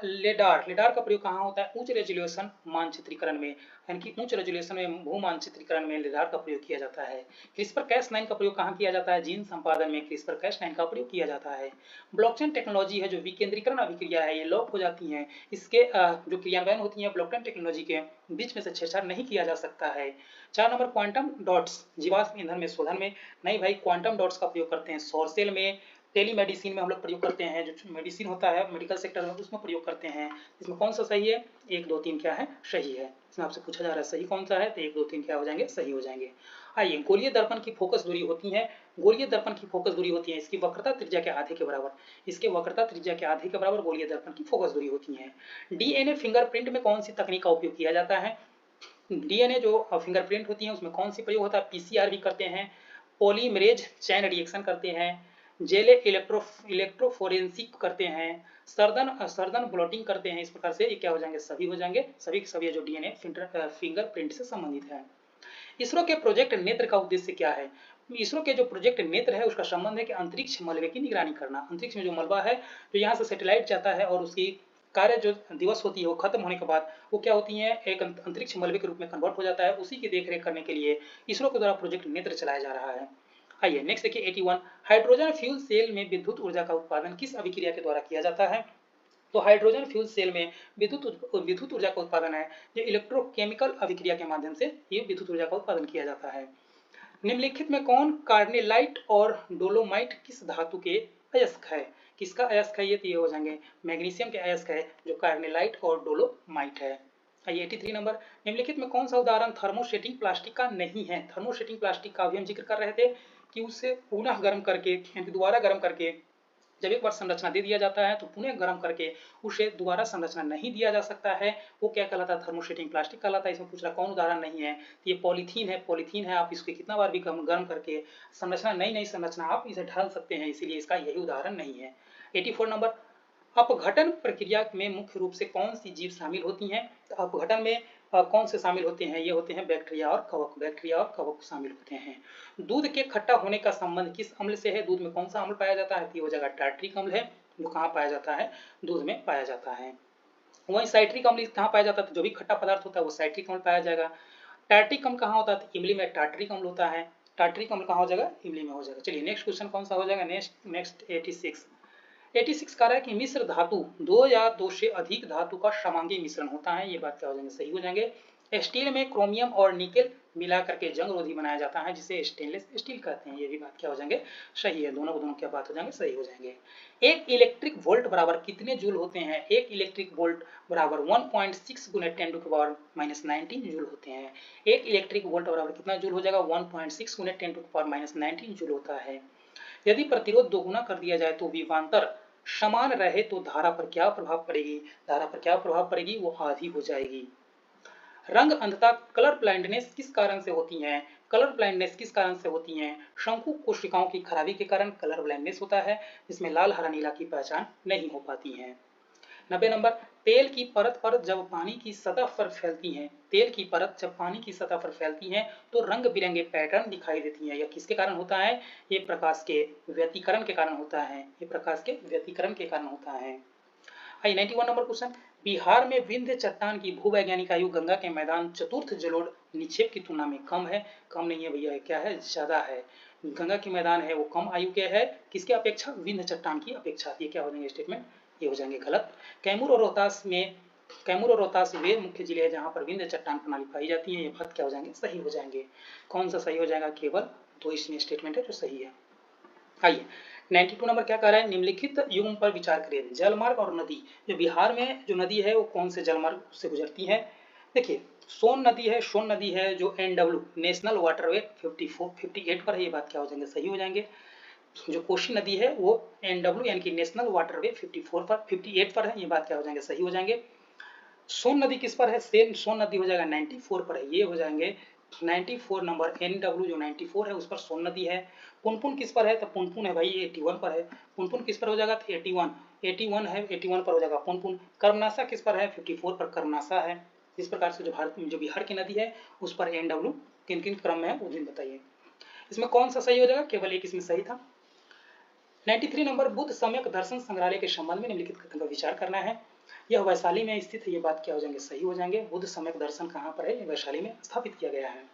लेडार, लेडार का प्रयोग कहाँ होता है, उच्च रेजोल्यूशन मानचित्रीकरण में, यानी कि उच्च रेजोल्यूशन में भू मानचित्रीकरण में लेडार का प्रयोग किया जाता है। क्रिस्पर कैस9 का प्रयोग कहाँ किया जाता है, जीन संपादन में क्रिस्पर कैस9 का प्रयोग किया जाता है। ब्लॉकचेन टेक्नोलॉजी है जो विकेंद्रीकरण अभिक्रिया है, ये लॉक हो जाती है। इसके जो क्रियान्वयन होती है ब्लॉकचेन टेक्नोलॉजी के बीच में से छेड़छाड़ नहीं किया जा सकता है। 4 नंबर क्वांटम डॉट्स जीवाश्म ईंधन में शोधन में, नहीं भाई क्वांटम डॉट्स का प्रयोग करते हैं सौर सेल में, टेलीमेडिसिन में हम लोग प्रयोग करते हैं, जो मेडिसिन होता है मेडिकल सेक्टर में उसमें प्रयोग करते हैं। इसमें कौन सा सही है, 1 2 3 क्या है, सही है। इसमें आपसे पूछा जा रहा है सही कौन सा है, तो 1 2 3 क्या हो जाएंगे, सही हो जाएंगे। आइए गोलीय दर्पण की फोकस दूरी होती है, गोलीय दर्पण की फोकस दूरी होती है इसकी वक्रता त्रिज्या के आधे के बराबर, इसके वक्रता त्रिज्या के आधे के बराबर गोलीय दर्पण की फोकस दूरी होती है। डीएनए फिंगरप्रिंट में कौन सी तकनीक का उपयोग किया जाता है, डीएनए जो फिंगरप्रिंट होती है उसमें कौन सी प्रयोग होता है, पीसीआर भी करते हैं, पॉलीमरेज चैन रिएक्शन करते हैं, जेले इलेक्ट्रोफोरेंसिक करते हैं, सर्दन ब्लॉटिंग करते हैं। इस प्रकार से ये क्या हो जाएंगे, सभी हो जाएंगे, सभी के सभी जो डीएनए फिंगरप्रिंट से संबंधित है। इसरो के प्रोजेक्ट नेत्र का उद्देश्य क्या है, इसरो के जो प्रोजेक्ट नेत्र है उसका संबंध है कि अंतरिक्ष मलबे की निगरानी करना। अंतरिक्ष में जो मलबा है जो यहाँ से सैटेलाइट जाता है और उसकी कार्य जो दिवस होती है वो खत्म होने के बाद वो क्या होती है, एक अंतरिक्ष मलबे के रूप में कन्वर्ट हो जाता है। उसी की देखरेख करने के लिए इसरो के द्वारा प्रोजेक्ट नेत्र चलाया जा रहा है। आइए नेक्स्ट देखिए 81, हाइड्रोजन फ्यूल सेल में विद्युत ऊर्जा का उत्पादन किस अभिक्रिया के द्वारा किया जाता है, तो हाइड्रोजन फ्यूल सेल में विद्युत ऊर्जा का उत्पादन है जो इलेक्ट्रोकेमिकल अभिक्रिया के माध्यम से ये विद्युत ऊर्जा का उत्पादन किया जाता है। निम्नलिखित में कौन कार्नेलाइट और डोलोमाइट किस धातु के अयस्क है, किसका अयस्क है, ये हो जाएंगे मैग्नीशियम के अयस्क है जो कार्नेलाइट और डोलोमाइट है। आइए 83 नंबर, निम्नलिखित में कौन सा उदाहरण थर्मोसेटिंग प्लास्टिक का नहीं है। थर्मोसेटिंग प्लास्टिक का भी हम जिक्र कर रहे थे कि उसे पुनः गर्म करके, दोबारा गर्म करके जब एक बार संरचना दे दिया जाता है तो पुनः गर्म करके उसे दोबारा संरचना नहीं दिया जा सकता है, वो क्या कहलाता है, थर्मोसेटिंग प्लास्टिक कहलाता है। इसमें पूछ रहा कौन उदाहरण नहीं है, तो ये पॉलीथीन है। पॉलीथीन है, आप इसको कितना बार भी गर्म करके संरचना, नई नई संरचना आप इसे ढाल सकते हैं, इसीलिए इसका यही उदाहरण नहीं है। 84 नंबर, अपघटन प्रक्रिया में मुख्य रूप से कौन सी जीव शामिल होती हैं, तो अपघटन में कौन से शामिल होते हैं, ये होते हैं बैक्टीरिया और कवक, बैक्टीरिया और कवक शामिल होते हैं। दूध के खट्टा होने का संबंध किस अम्ल से है, दूध में कौन सा अम्ल पाया जाता है, तो ये हो जाएगा टार्ट्रिक अम्ल है, जो कहाँ पाया जाता है, दूध में पाया जाता है। वही साइट्रिक अम्ल कहाँ पाया जाता है, तो जो भी खट्टा पदार्थ होता है वो साइट्रिक अम्ल पाया जाएगा। टार्ट्रिक अम्ल कहाँ होता है, तो इमली में टार्ट्रिक अम्ल होता है, टार्ट्रिक अम्ल कहाँ हो जाएगा, इमली में हो जाएगा। चलिए नेक्स्ट क्वेश्चन कौन सा हो जाएगा, नेक्स्ट 86 कह रहा है कि मिश्र धातु 2 या 2 से अधिक धातु का समांगी मिश्रण होता है, ये बात क्या हो जाएंगे, सही हो जाएंगे। स्टील में क्रोमियम और निकेल मिला करके जंग रोधी बनाया जाता है जिसे स्टेनलेस स्टील कहते हैं, ये भी बात क्या हो जाएंगे, सही है। दोनों क्या बात हो जाएंगे, सही हो जाएंगे। एक इलेक्ट्रिक वोल्ट बराबर कितने जूल होते हैं, एक इलेक्ट्रिक वोल्ट बराबर 1.6 गुना 10 टू द पावर -19 जूल होते हैं। एक इलेक्ट्रिक वोल्ट बराबर कितना जूल हो जाएगा, 1.6 गुना 10 टू द पावर -19 जूल होता है। यदि प्रतिरोध दोगुना कर दिया जाए तो विभवांतर समान रहे तो धारा पर क्या प्रभाव पड़ेगी, धारा पर क्या प्रभाव पड़ेगी, वो आधी हो जाएगी। रंग अंधता कलर ब्लाइंडनेस किस कारण से होती है, कलर ब्लाइंडनेस किस कारण से होती है, शंकु कोशिकाओं की खराबी के कारण कलर ब्लाइंडनेस होता है, जिसमें लाल हरा नीला की पहचान नहीं हो पाती है। 90 नंबर, तेल की परत पर जब पानी की सतह पर फैलती है, तेल की परत जब पानी की सतह पर फैलती है तो रंग बिरंगे पैटर्न दिखाई देती हैं, यह किसके कारण होता है, ये प्रकाश के व्यतिकरण के कारण होता है, ये प्रकाश के व्यतिकरण के कारण होता है। आइए 91 नंबर क्वेश्चन, बिहार में विंध्य चट्टान की भूवैज्ञानिक आयु गंगा के मैदान चतुर्थ जलोढ़ निक्षेप की तुलना में कम है, कम नहीं है भैया, क्या है, ज्यादा है। गंगा की मैदान है वो कम आयु के है, किसके अपेक्षा, विंध्य चट्टान की अपेक्षा। ये क्या हो जाएंगे स्टेटमेंट, ये हो जाएंगे गलत। कैमूर और रोहतास वे मुख्य जिले हैं जहां पर विंध्य चट्टान प्रणाली पाई जाती है, ये बात क्या हो जाएंगे, सही हो जाएंगे। कौन सा सही हो जाएगा, केवल 2 इसमें स्टेटमेंट है जो सही है। आइए 92 नंबर क्या कह रहा है, निम्नलिखित युग्म पर विचार करें, जलमार्ग और नदी, जो बिहार में जो नदी है वो कौन से जलमार्ग से गुजरती है। देखिए सोन नदी है, सोन नदी है जो NW नेशनल वाटरवे 58 पर है, ये बात क्या हो जाएंगे, सही हो जाएंगे। जो कोशी नदी है वो NW यानी कि नेशनल वाटरवे 58 पर है, ये बात क्या हो जाएंगे, सही हो जाएंगे। सोन नदी किस पर है, सेम सोन नदी हो जाएगा 94 पर है, ये हो जाएंगे 94 नंबर। NW जो 94 है उस पर सोन नदी है। पुनपुन किस पर है, तो पुनपुन है भाई 81 पर है। पुनपुन किस पर हो जाएगा, तो 81 है, 81 पर हो जाएगा पुनपुन। कर्मनासा किस पर है, 54 पर कर्मनासा है। इस प्रकार से जो बिहार की नदी है उस पर NW किन किन क्रम में है वो दिन बताइए। इसमें कौन सा सही हो जाएगा, केवल एक इसमें सही था। 93 नंबर, बुद्ध सम्यक दर्शन संग्रहालय के संबंध में निम्नलिखित कथन पर विचार करना है। यह वैशाली में स्थित है, ये बात क्या हो जाएंगे, सही हो जाएंगे। बुद्ध सम्यक दर्शन कहाँ पर है, ये वैशाली में स्थापित किया गया है।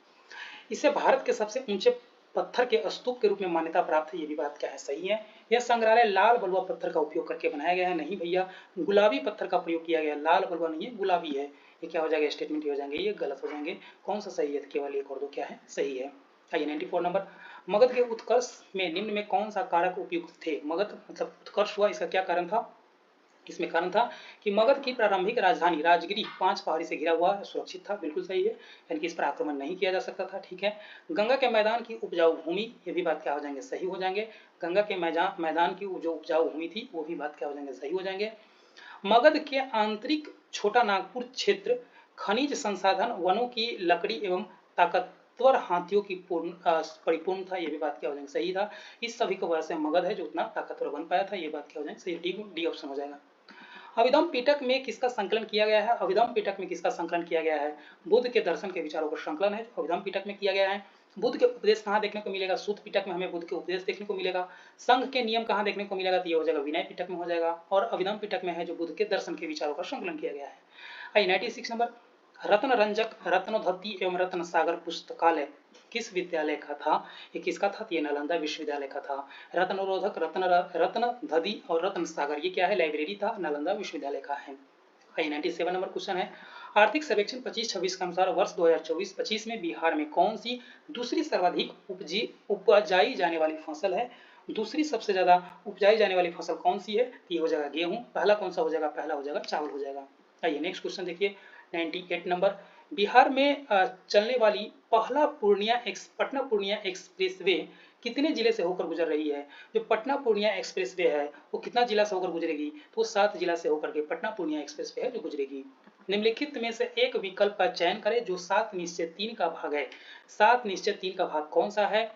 इसे भारत के सबसे ऊंचे पत्थर के स्तूप के रूप में मान्यता प्राप्त है, ये भी बात क्या है, सही है। यह संग्रहालय लाल बलुआ पत्थर का उपयोग करके बनाया गया है, नहीं भैया गुलाबी पत्थर का प्रयोग किया गया, लाल बलुआ नहीं है, गुलाबी है। ये क्या हो जाएगा, स्टेटमेंट हो जाएंगे, ये गलत हो जाएंगे। कौन सा सही है, केवल एक और दो क्या है, सही है। आइए 94 नंबर, मगध के उत्कर्ष में निम्न में कौन सा कारक उपयुक्त थे। मगध मतलब उत्कर्ष हुआ, इसका क्या कारण था, इसमें कारण था कि मगध की प्रारंभिक राजधानी राजगिरी 5 पहाड़ी से घिरा हुआ सुरक्षित था, बिल्कुल सही है, यानी कि इस पर आक्रमण नहीं किया जा सकता था, ठीक है। गंगा के मैदान की उपजाऊ भूमि, ये भी बात क्या हो जाएंगे, सही हो जाएंगे। गंगा के मैदान की जो उपजाऊ भूमि थी वो भी बात क्या हो जाएंगे, सही हो जाएंगे। मगध के आंतरिक छोटा नागपुर क्षेत्र खनिज संसाधन, वनों की लकड़ी एवं ताकतवर हाथियों की परिपूर्ण था, ये भी बात क्या हो जाएंगे, सही था। इस सभी की वजह से मगध है जो उतना ताकतवर बन पाया था, ये बात क्या हो जाएंगे, सही, डी ऑप्शन हो जाएगा। अभिधम पिटक में किसका संकलन किया गया है, अभिधम पिटक में किसका संकलन किया गया है, बुद्ध के दर्शन के विचारों का संकलन है, अभिधम पिटक में किया गया है। बुद्ध के उपदेश कहाँ देखने को मिलेगा, सूत पिटक में हमें बुद्ध के उपदेश देखने को मिलेगा। संघ के नियम कहाँ देखने को मिलेगा, तो ये हो जाएगा विनय पिटक में हो जाएगा। और अभिधम पिटक में है जो बुद्ध के दर्शन के विचारों का संकलन किया गया है। आई 96 नंबर, रत्न रंजक रत्नोधत्ती एवं रत्न सागर पुस्तकालय किस विद्यालय का था, ये किसका था, ये नालंदा विश्वविद्यालय का था। रत्नरोधक रत्न धदी और रत्न सागर ये क्या है, लाइब्रेरी था, नालंदा विश्वविद्यालय का है। 97 नंबर क्वेश्चन है, आर्थिक सर्वेक्षण 25-26 के अनुसार वर्ष 2024-25 में बिहार में कौन सी दूसरी सर्वाधिक उपजाई जाने वाली फसल है। दूसरी सबसे ज्यादा उपजाई जाने वाली फसल कौन सी है, ये हो जाएगा गेहूं। पहला कौन सा हो जाएगा, पहला हो जाएगा चावल हो जाएगा। आइए नेक्स्ट क्वेश्चन देखिए 98 नंबर, बिहार में चलने वाली पटना पूर्णिया एक्सप्रेसवे कितने जिले से होकर गुजर रही है। जो पटना पूर्णिया एक्सप्रेसवे है वो कितना जिला से होकर गुजरेगी, तो 7 जिला से होकर के पटना पूर्णिया एक्सप्रेसवे है जो गुजरेगी। निम्नलिखित में से एक विकल्प का चयन करें जो 7 निश्चय 3 का भाग है। 7 निश्चय 3 का भाग कौन सा है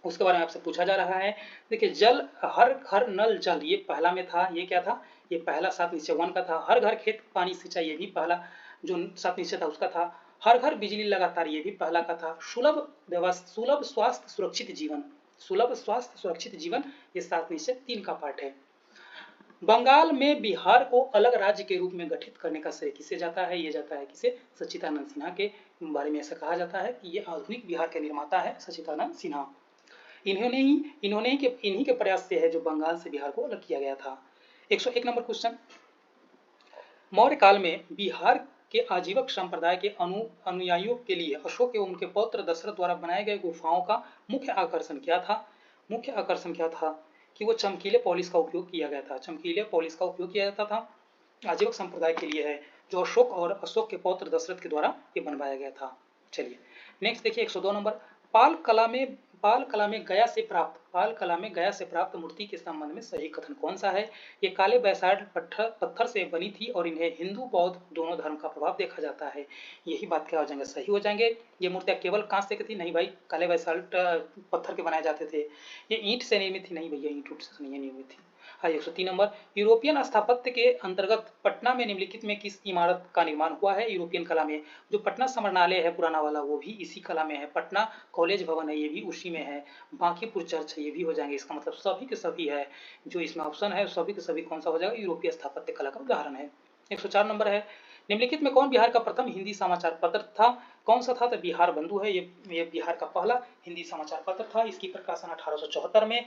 उसके बारे में आपसे पूछा जा रहा है। देखिए जल हर घर नल जल, ये पहला में था, ये क्या था, ये पहला 7 निश्चय 1 का था। हर घर खेत पानी सिंचाई, ये भी पहला जो 7 निश्चय था उसका था। हर घर बिजली लगातार, ये भी पहला का था। सुलभ स्वास्थ्य सुरक्षित जीवन, सुलभ स्वास्थ्य सुरक्षित जीवन, ये 7 निश्चय 3 का पार्ट है। बंगाल में बिहार को अलग राज्य के रूप में गठित करने का श्रेय किसे जाता है, ये जाता है किसे, सच्चिदानंद सिन्हा के बारे में ऐसा कहा जाता है कि ये आधुनिक बिहार के निर्माता है सच्चिदानंद सिन्हा। इन्हीं के प्रयास से है जो बंगाल से बिहार को अलग किया गया था। 101 नंबर क्वेश्चन, मौर्य काल में बिहार के आजीवक संप्रदाय के अनुयायियों के लिए अशोक एवं उनके पौत्र दशरथ द्वारा बनाए गए गुफाओं का मुख्य आकर्षण क्या था। मुख्य आकर्षण क्या था कि वो चमकीले पॉलिश का उपयोग किया गया था, चमकीले पॉलिश का उपयोग किया जाता था। आजीवक संप्रदाय के लिए है जो अशोक के पौत्र दशरथ के द्वारा ये बनवाया गया था। चलिए नेक्स्ट देखिए 102 नंबर, पाल कला में गया से प्राप्त मूर्ति के संबंध में सही कथन कौन सा है। ये काले बैसाल्ट पत्थर से बनी थी और इन्हें हिंदू बौद्ध दोनों धर्म का प्रभाव देखा जाता है, यही बात क्या हो जाएंगे, सही हो जाएंगे। ये मूर्तियां केवल कांस्य की थी, नहीं भाई काले बैसाल्ट पत्थर के बनाए जाते थे। ये ईंट से निर्मित थी, नहीं भैया ईंट से नहीं निर्मित थी। हाँ 103 नंबर, यूरोपियन स्थापत्य के अंतर्गत पटना में निम्नलिखित में किस इमारत का निर्माण हुआ है। यूरोपियन कला में जो पटना समरणालय है पुराना वाला वो भी इसी कला में है। पटना कॉलेज भवन है ये भी उसी में है। बांकीपुर चर्च है ये भी हो जाएंगे। इसका मतलब सभी के सभी है जो इसमें ऑप्शन है सभी के सभी कौन सा हो जाएगा, यूरोपीय स्थापत्य कला का उदाहरण है। 104 नंबर है, निम्नलिखित में कौन बिहार का प्रथम हिंदी समाचार पत्र था। कौन सा था, तो बिहार बंधु है, ये बिहार का पहला हिंदी समाचार पत्र था। इसकी प्रकाशन 1874 में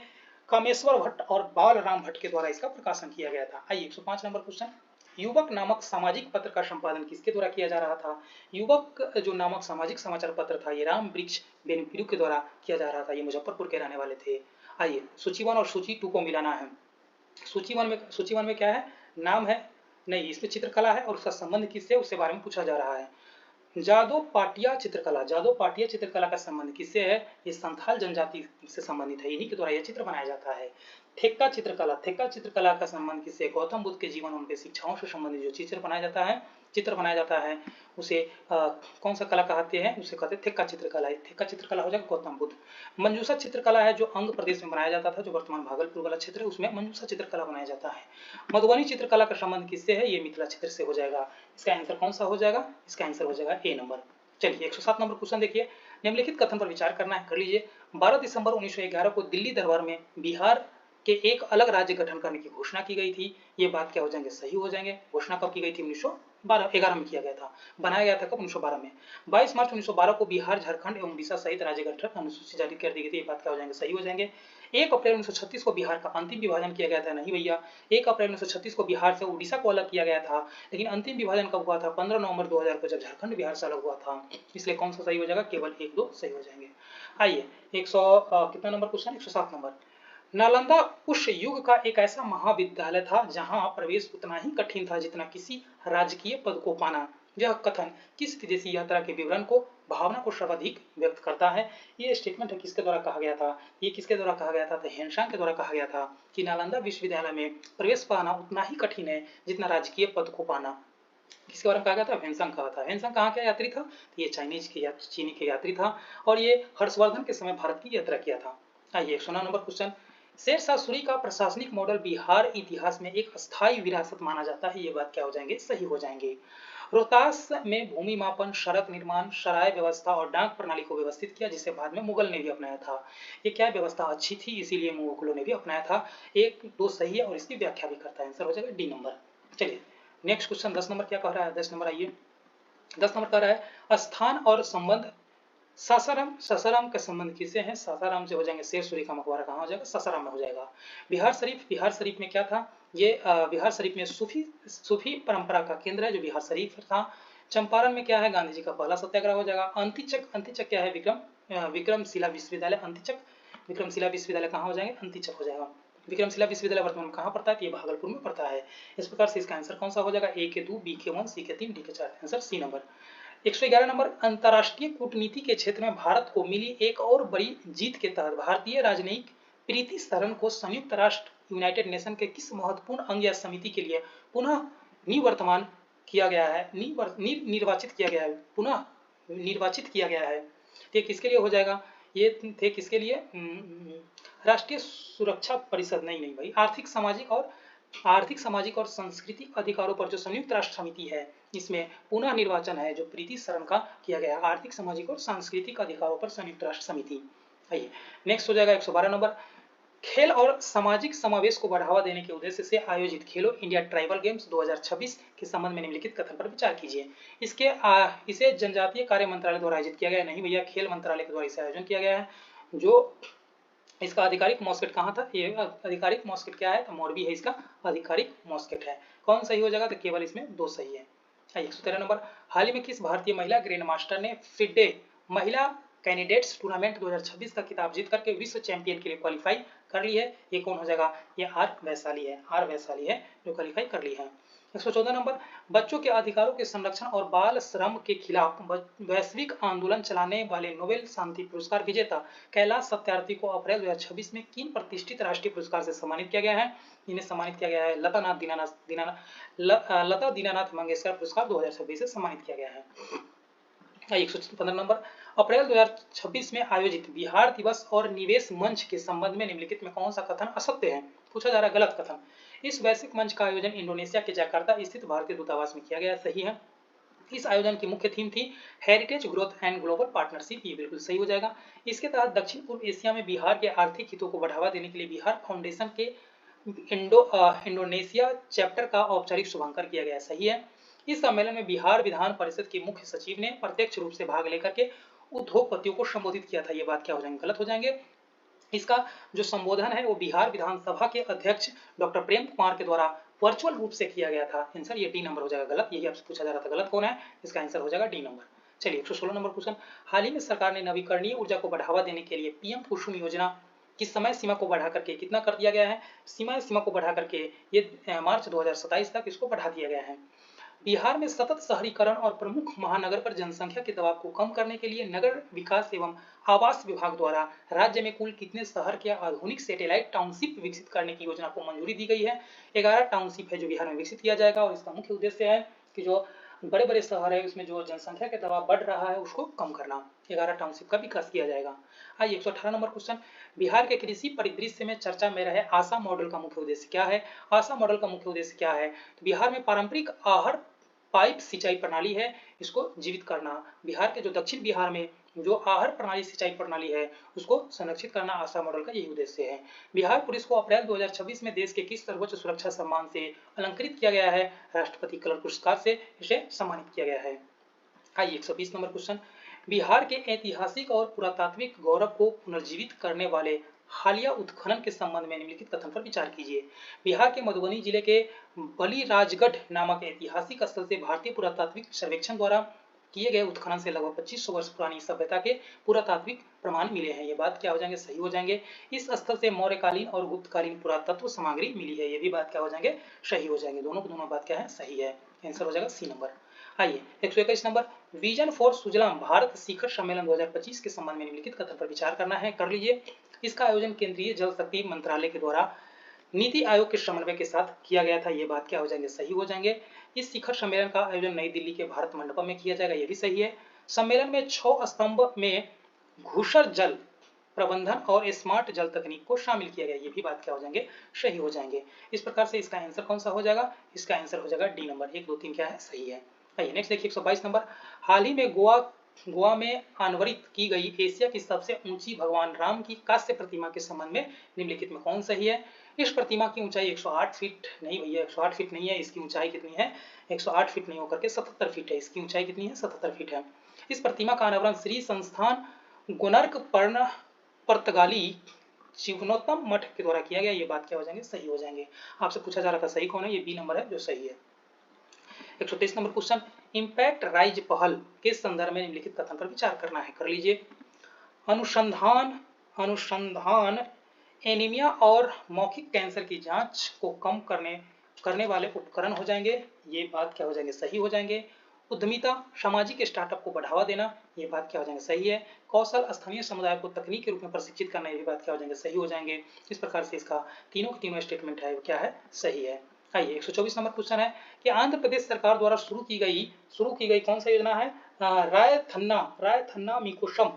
कामेश्वर भट्ट और बालराम भट्ट के द्वारा इसका प्रकाशन किया गया था। आइए 105 नंबर क्वेश्चन, युवक नामक सामाजिक पत्र का संपादन किसके द्वारा किया जा रहा था। युवक जो नामक सामाजिक समाचार पत्र था ये राम वृक्ष बेनपीड़ू के द्वारा किया जा रहा था, ये मुजफ्फरपुर के रहने वाले थे। आइए सूची 1 और सूची 2 को मिलाना है। सूची वन में क्या है, नाम है नहीं, इसमें चित्रकला है और उसका संबंध किससे उसके बारे में पूछा जा रहा है। जादो पाटिया चित्रकला, जादो पाटिया चित्रकला का संबंध किससे है? ये संथाल जनजाति से संबंधित है, इन्हीं के द्वारा यह चित्र बनाया जाता है। थेक्का चित्रकला, थेक्का चित्रकला का संबंध किससे? गौतम बुद्ध के जीवन, उनके शिक्षाओं से संबंधित जो चित्र बनाया जाता है उसे कौन सा कला कहते हैं? उसे कहते हैं थेक्का चित्रकला। थेक्का चित्रकला हो जाएगा गौतम बुद्ध। मंजूषा चित्रकला है जो अंग प्रदेश में बनाया जाता था, जो वर्तमान भागलपुर वाला क्षेत्र है, उसमें मंजूषा चित्रकला बनाया जाता है। मधुबनी चित्रकला का संबंध किससे है? ये मिथिला क्षेत्र से हो जाएगा। इसका आंसर कौन सा हो जाएगा? इसका आंसर हो जाएगा ए नंबर। चलिए 107 नंबर क्वेश्चन देखिए, निम्नलिखित कथन पर विचार करना है, कर लीजिए। 12 दिसंबर 1911 को दिल्ली दरबार में बिहार के एक अलग राज्य गठन करने की घोषणा की गई थी। ये बात क्या हो जाएंगे? सही हो जाएंगे। घोषणा कब की गई थी? 1911 में किया गया था। बनाया गया था कब? 1912 में। 22 मार्च 1912 को बिहार, झारखंड एवं उड़ीसा सहित राज्य गठन अनुसूची जारी कर दी गई थी। ये बात क्या हो जाएंगे? सही हो जाएंगे। 1 अप्रैल 1936 को बिहार का अंतिम विभाजन किया गया था। नहीं भैया, 1 अप्रैल 1936 को बिहार से उड़ीसा को अलग किया गया था, लेकिन अंतिम विभाजन कब हुआ था? 15 नवंबर 2000 को, जब झारखंड बिहार से अलग हुआ था। इसलिए कौन सा सही हो जाएगा? केवल 1, 2 सही हो जाएंगे। आइए 100 कितना नंबर क्वेश्चन? 107 नंबर। नालंदा उस युग का एक ऐसा महाविद्यालय था जहां प्रवेश उतना ही कठिन था जितना किसी राजकीय पद को पाना। यह कथन किस विदेशी यात्रा के विवरण को, भावना को सर्वाधिक व्यक्त करता है? ये स्टेटमेंट है किसके द्वारा कहा गया था? ये किसके द्वारा कहा गया था? तो हेनसांग के द्वारा कहा गया था कि नालंदा विश्वविद्यालय में प्रवेश पाना उतना ही कठिन है जितना राजकीय पद को पाना। किसके बारे में कहा गया था? हेनसांग कहा था। हेनसांग कहाँ का यात्री था? ये चीनी के यात्री था, और ये हर्षवर्धन के समय भारत की यात्रा किया था। आइए 109 नंबर क्वेश्चन। शेरशाह सूरी का प्रशासनिक मॉडल बिहार इतिहास में एक अस्थायी विरासत माना जाता है। ये बात क्या हो जाएंगे? सही हो जाएंगे। रोहतास में भूमि मापन, सड़क निर्माण, सराय व्यवस्था और डाक प्रणाली को व्यवस्थित किया, जिसे बाद में मुगल ने भी अपनाया था। ये क्या व्यवस्था अच्छी थी, इसीलिए मुगलों ने भी अपनाया था। 1, 2 सही है और इसकी व्याख्या भी करता है। आंसर हो जाएगा डी नंबर। चलिए नेक्स्ट क्वेश्चन 10 नंबर क्या कह रहा है? 10 नंबर आइए। 10 नंबर कह रहा है स्थान और संबंध। सासाराम, सासाराम का संबंध किससे है? सासाराम से हो जाएंगे शेर सूरी का मकबरा। कहाँ हो जाएगा? सासाराम में हो जाएगा। बिहार शरीफ, बिहार शरीफ में क्या था? ये बिहार शरीफ में सूफी परंपरा का केंद्र है, जो बिहार शरीफ था। चंपारण में क्या है? गांधी जी का पहला सत्याग्रह हो जाएगा। अंतिचक, अंतिचक क्या है? विक्रमशिला विश्वविद्यालय। अंतिचक, विक्रमशिला विश्वविद्यालय कहाँ हो जाएंगे? अंतिचक हो जाएगा। विक्रमशिला विश्वविद्यालय वर्तमान में कहाँ पड़ता है? ये भागलपुर में पड़ता है। इस प्रकार से इसका आंसर कौन सा हो जाएगा? ए के 2, बी के 1, सी के 3, डी के 4। Answer C number. 111 नंबर। अंतर्राष्ट्रीय कूटनीति के क्षेत्र में भारत को मिली एक और बड़ी जीत के तहत भारतीय राजनयिक प्रीति सरन को संयुक्त राष्ट्र यूनाइटेड नेशन के किस महत्वपूर्ण अंग या समिति के लिए पुनः निवर्तमान किया गया है? निर्वाचित किया गया है, पुनः निर्वाचित किया गया है। ये किसके लिए हो जाएगा? ये थे किसके लिए? राष्ट्रीय सुरक्षा परिषद, नहीं भाई, आर्थिक सामाजिक और सांस्कृतिक अधिकारों पर जो संयुक्त राष्ट्र समिति है, इसमें पुनः निर्वाचन है जो प्रीति सरन का किया गया। आर्थिक सामाजिक और सांस्कृतिक अधिकारों पर संयुक्त राष्ट्र समिति। आइए नेक्स्ट हो जाएगा 112 नंबर। खेल और सामाजिक समावेश को बढ़ावा देने के उद्देश्य से आयोजित खेलो इंडिया ट्राइबल गेम्स 2026 के संबंध में निम्नलिखित कथन पर विचार कीजिए। इसे जनजातीय कार्य मंत्रालय द्वारा आयोजित किया गया। नहीं भैया, खेल मंत्रालय के द्वारा इसे आयोजन किया गया है। जो इसका आधिकारिक मॉस्केट कहाँ था? ये आधिकारिक मॉस्केट क्या है? तो मोरबी है इसका आधिकारिक मॉस्केट है। कौन सही हो जाएगा? तो केवल इसमें 2 सही है। 113 नंबर। हाल ही में किस भारतीय महिला ग्रैंड मास्टर ने फिडे महिला कैंडिडेट्स टूर्नामेंट 2026 का खिताब जीत करके विश्व चैंपियन के लिए क्वालिफाई कर ली है? ये कौन हो जाएगा? ये आर वैशाली है। आर वैशाली है जो क्वालिफाई कर ली है। 114 नंबर। बच्चों के अधिकारों के संरक्षण और बाल श्रम के खिलाफ वैश्विक आंदोलन चलाने वाले नोबेल शांति पुरस्कार विजेता कैलाश सत्यार्थी को अप्रैल 2026 में किन प्रतिष्ठित राष्ट्रीय पुरस्कार से सम्मानित किया गया है? इन्हें सम्मानित किया गया है लता दीनानाथ मंगेशकर पुरस्कार 2026 से सम्मानित किया गया है। 115 नंबर। अप्रैल 2026 में आयोजित बिहार दिवस और निवेश मंच के संबंध में निम्नलिखित में कौन सा कथन असत्य है? पूछा जा रहा है गलत कथन। इस वैश्विक मंच का आयोजन इंडोनेशिया के जकार्ता स्थित भारतीय दूतावास में किया गया। सही है। इस आयोजन की मुख्य थीम थी heritage growth and global partnership. ये बिल्कुल सही हो जाएगा। इसके तहत दक्षिण पूर्व एशिया में बिहार के आर्थिक हितों को बढ़ावा देने के लिए बिहार फाउंडेशन के इंडोनेशिया चैप्टर का औपचारिक शुभारंभ किया गया। सही है। इस सम्मेलन में बिहार विधान परिषद के मुख्य सचिव ने प्रत्यक्ष रूप से भाग लेकर के उद्योगपतियों को संबोधित किया था। ये बात क्या हो जाएंगे? गलत हो जाएंगे। इसका जो संबोधन है वो बिहार विधानसभा के अध्यक्ष डॉक्टर प्रेम कुमार के द्वारा वर्चुअल रूप से किया गया था। आंसर ये डी नंबर हो जाएगा। गलत, यही आपसे पूछा जा रहा था, गलत कौन है? इसका आंसर हो जाएगा डी नंबर। चलिए 116 नंबर क्वेश्चन। हाल ही में सरकार ने नवीकरणीय ऊर्जा को बढ़ावा देने के लिए पीएम कुसुम योजना की समय सीमा को बढ़ा करके कितना कर दिया गया है? सीमा को बढ़ा करके ये मार्च 2027 तक इसको बढ़ा दिया गया है। बिहार में सतत शहरीकरण और प्रमुख महानगर पर जनसंख्या के दबाव को कम करने के लिए नगर विकास एवं आवास विभाग द्वारा राज्य में कुल कितने शहर के आधुनिक सैटेलाइट टाउनशिप विकसित करने की योजना को मंजूरी दी गई है? 11 टाउनशिप है जो बिहार में विकसित किया जाएगा और इसका मुख्य उद्देश्य है कि जो बड़े बड़े शहर है उसमें जो जनसंख्या के दबाव बढ़ रहा है उसको कम करना। 11 टाउनशिप का विकास किया जाएगा। आइए 118 नंबर क्वेश्चन, बिहार के कृषि परिदृश्य में चर्चा में रहे आशा मॉडल का मुख्य उद्देश्य क्या है? आशा मॉडल का मुख्य उद्देश्य क्या है? तो बिहार में पारंपरिक आहर पाइप सिंचाई प्रणाली है, इसको जीवित करना। बिहार के जो दक्षिण बिहार में जो आहर प्रणाली सिंचाई प्रणाली है उसको संरक्षित करना आशा मॉडल का यही उद्देश्य है। बिहार पुलिस को अप्रैल 2026 में देश के किस सर्वोच्च सुरक्षा सम्मान से अलंकृत किया गया है? राष्ट्रपति कलर पुरस्कार से इसे सम्मानित किया गया है। आइए 120 नंबर क्वेश्चन, बिहार के ऐतिहासिक और पुरातात्विक गौरव को पुनर्जीवित करने वाले हालिया उत्खनन के संबंध में निम्नलिखित कथन पर विचार कीजिए। बिहार के मधुबनी जिले के बलिराजगढ़ नामक ऐतिहासिक स्थल से भारतीय पुरातात्विक सर्वेक्षण द्वारा किए गए उत्खनन से लगभग 2500 वर्ष पुरानी सभ्यता के पुरातात्विक प्रमाण मिले हैं। ये बात क्या हो जाएंगे? सही हो जाएंगे। इस स्थल से मौर्यकालीन और गुप्तकालीन पुरातत्व सामग्री मिली है। ये भी बात क्या हो जाएंगे? सही हो जाएंगे। दोनों दोनों बात क्या है? सही है। आंसर हो जाएगा सी नंबर। आइए 121 number, vision for Sujalam Bharat शिखर सम्मेलन 2025 के संबंध में निम्नलिखित कथन पर विचार करना है। कर लीजिए। इसका आयोजन केंद्रीय जल शक्ति मंत्रालय के द्वारा नीति आयोग के समन्वय के साथ किया गया था। ये बात क्या हो जाएंगे? सही हो जाएंगे। इस शिखर सम्मेलन का आयोजन नई दिल्ली के भारत मंडपम में किया जाएगा। ये भी सही है। सम्मेलन में 6 स्तंभ में घूसर जल प्रबंधन और स्मार्ट जल तकनीक को शामिल किया गया। ये भी बात क्या हो जाएंगे? सही हो जाएंगे। इस प्रकार से इसका आंसर कौन सा हो जाएगा? इसका आंसर हो जाएगा डी नंबर। 1 2 3 क्या है? सही है। आइए नेक्स्ट देखिए 122 नंबर, हाल ही में गोवा में अनावरित की गई एशिया की सबसे ऊंची भगवान राम की कांस्य प्रतिमा के संबंध में निम्नलिखित में कौन सही है? इस प्रतिमा की ऊंचाई 108 फीट नहीं भैया, 108 फीट नहीं है। इसकी ऊंचाई कितनी है? 108 फीट नहीं होकर के 77 फीट है। इसकी ऊंचाई कितनी है? 77 फीट है। इस प्रतिमा का अनावरण श्री संस्थान गुनर्क पर्तगाली जीवनोत्तम मठ के द्वारा किया गया। ये बात क्या हो जाएंगे? सही हो जाएंगे। आपसे पूछा जा रहा था सही कौन है? ये बी नंबर है जो सही है। 123 नंबर क्वेश्चन, इंपैक्ट राइज पहल के संदर्भ में निम्नलिखित कथन पर विचार करना है। कर लीजिए। अनुसंधान एनीमिया और मौखिक कैंसर की जांच को कम करने वाले उपकरण हो जाएंगे। ये बात क्या हो जाएंगे? सही हो जाएंगे। उद्यमिता सामाजिक स्टार्टअप को बढ़ावा देना। ये बात क्या हो जाएंगे? सही है। कौशल स्थानीय समुदाय को तकनीक के रूप में प्रशिक्षित करना। ये बात क्या हो जाएंगे? सही हो जाएंगे। इस प्रकार से इसका तीनों के तीनों स्टेटमेंट है वो क्या है? सही है। आइए 124 नंबर क्वेश्चन है कि आंध्र प्रदेश सरकार द्वारा शुरू की गई कौन सा योजना है? रायथन्ना मिकुशम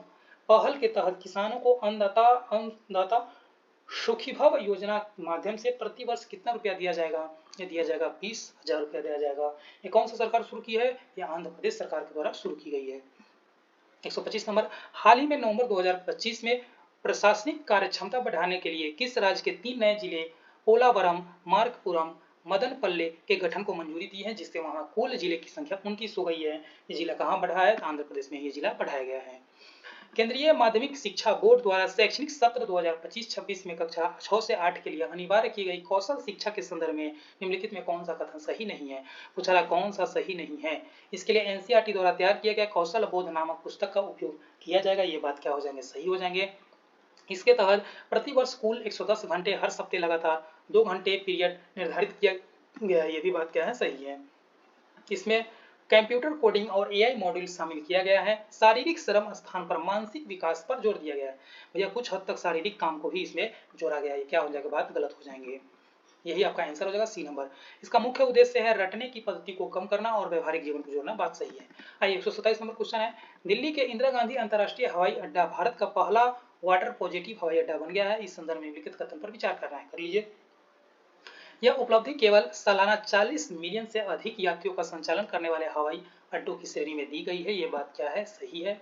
पहल के तहत किसानों को अन्नदाता सुखीभव योजना के माध्यम से प्रति वर्ष कितना रुपया दिया जाएगा? ये दिया जाएगा 20,000 रुपया दिया जाएगा। ये कौन सा सरकार शुरू की है? ये आंध्र प्रदेश सरकार के द्वारा शुरू की गई है। 125 नंबर, हाल ही में नवंबर 2025 में प्रशासनिक कार्यक्षमता बढ़ाने के लिए किस राज्य के 3 नए जिले पोलावरम, मार्कपुरम, मदनपल्ले के गठन को मंजूरी दी है, जिससे वहां कुल जिले की संख्या 29 हो गई है। ये जिला कहाँ बढ़ा है? आंध्र प्रदेश में ये जिला बढ़ाया गया है। केंद्रीय माध्यमिक शिक्षा बोर्ड द्वारा शैक्षणिक सत्र 2025-26 में कक्षा 6 से 8 के लिए अनिवार्य की गई कौशल शिक्षा के संदर्भ में निम्नलिखित में कौन सा कथन सही नहीं है? पूछा रहा कौन सा सही नहीं है। इसके लिए एनसीईआरटी द्वारा तैयार किया गया कौशल बोध नामक पुस्तक का उपयोग किया जाएगा। ये बात क्या हो जाएंगे? सही हो जाएंगे। इसके तहत प्रति वर्ष कुल 110 घंटे हर सप्ताह लगातार 2 घंटे पीरियड निर्धारित किया गया। ये भी बात क्या है? सही है। इसमें कंप्यूटर कोडिंग और एआई मॉड्यूल शामिल किया गया है। शारीरिक श्रम स्थान पर मानसिक विकास पर जोर दिया गया है। भैया कुछ हद तक शारीरिक काम को भी इसमें जोड़ा गया है। क्या हो जाएगा? बात गलत हो जाएंगे। यही आपका आंसर हो जाएगा सी नंबर। इसका मुख्य उद्देश्य है रटने की पद्धति को कम करना और व्यवहारिक जीवन को जोड़ना। बात सही है। आइए 127 नंबर क्वेश्चन है, दिल्ली के इंदिरा गांधी अंतर्राष्ट्रीय हवाई अड्डा भारत का पहला वाटर पॉजिटिव हवाई अड्डा बन गया है। इस संदर्भ में निम्नलिखित कथन पर विचार करना है। कर लीजिए। यह उपलब्धि केवल सालाना 40 मिलियन से अधिक यात्रियों का संचालन करने वाले हवाई अड्डों की श्रेणी में दी गई है। ये बात क्या है? सही है।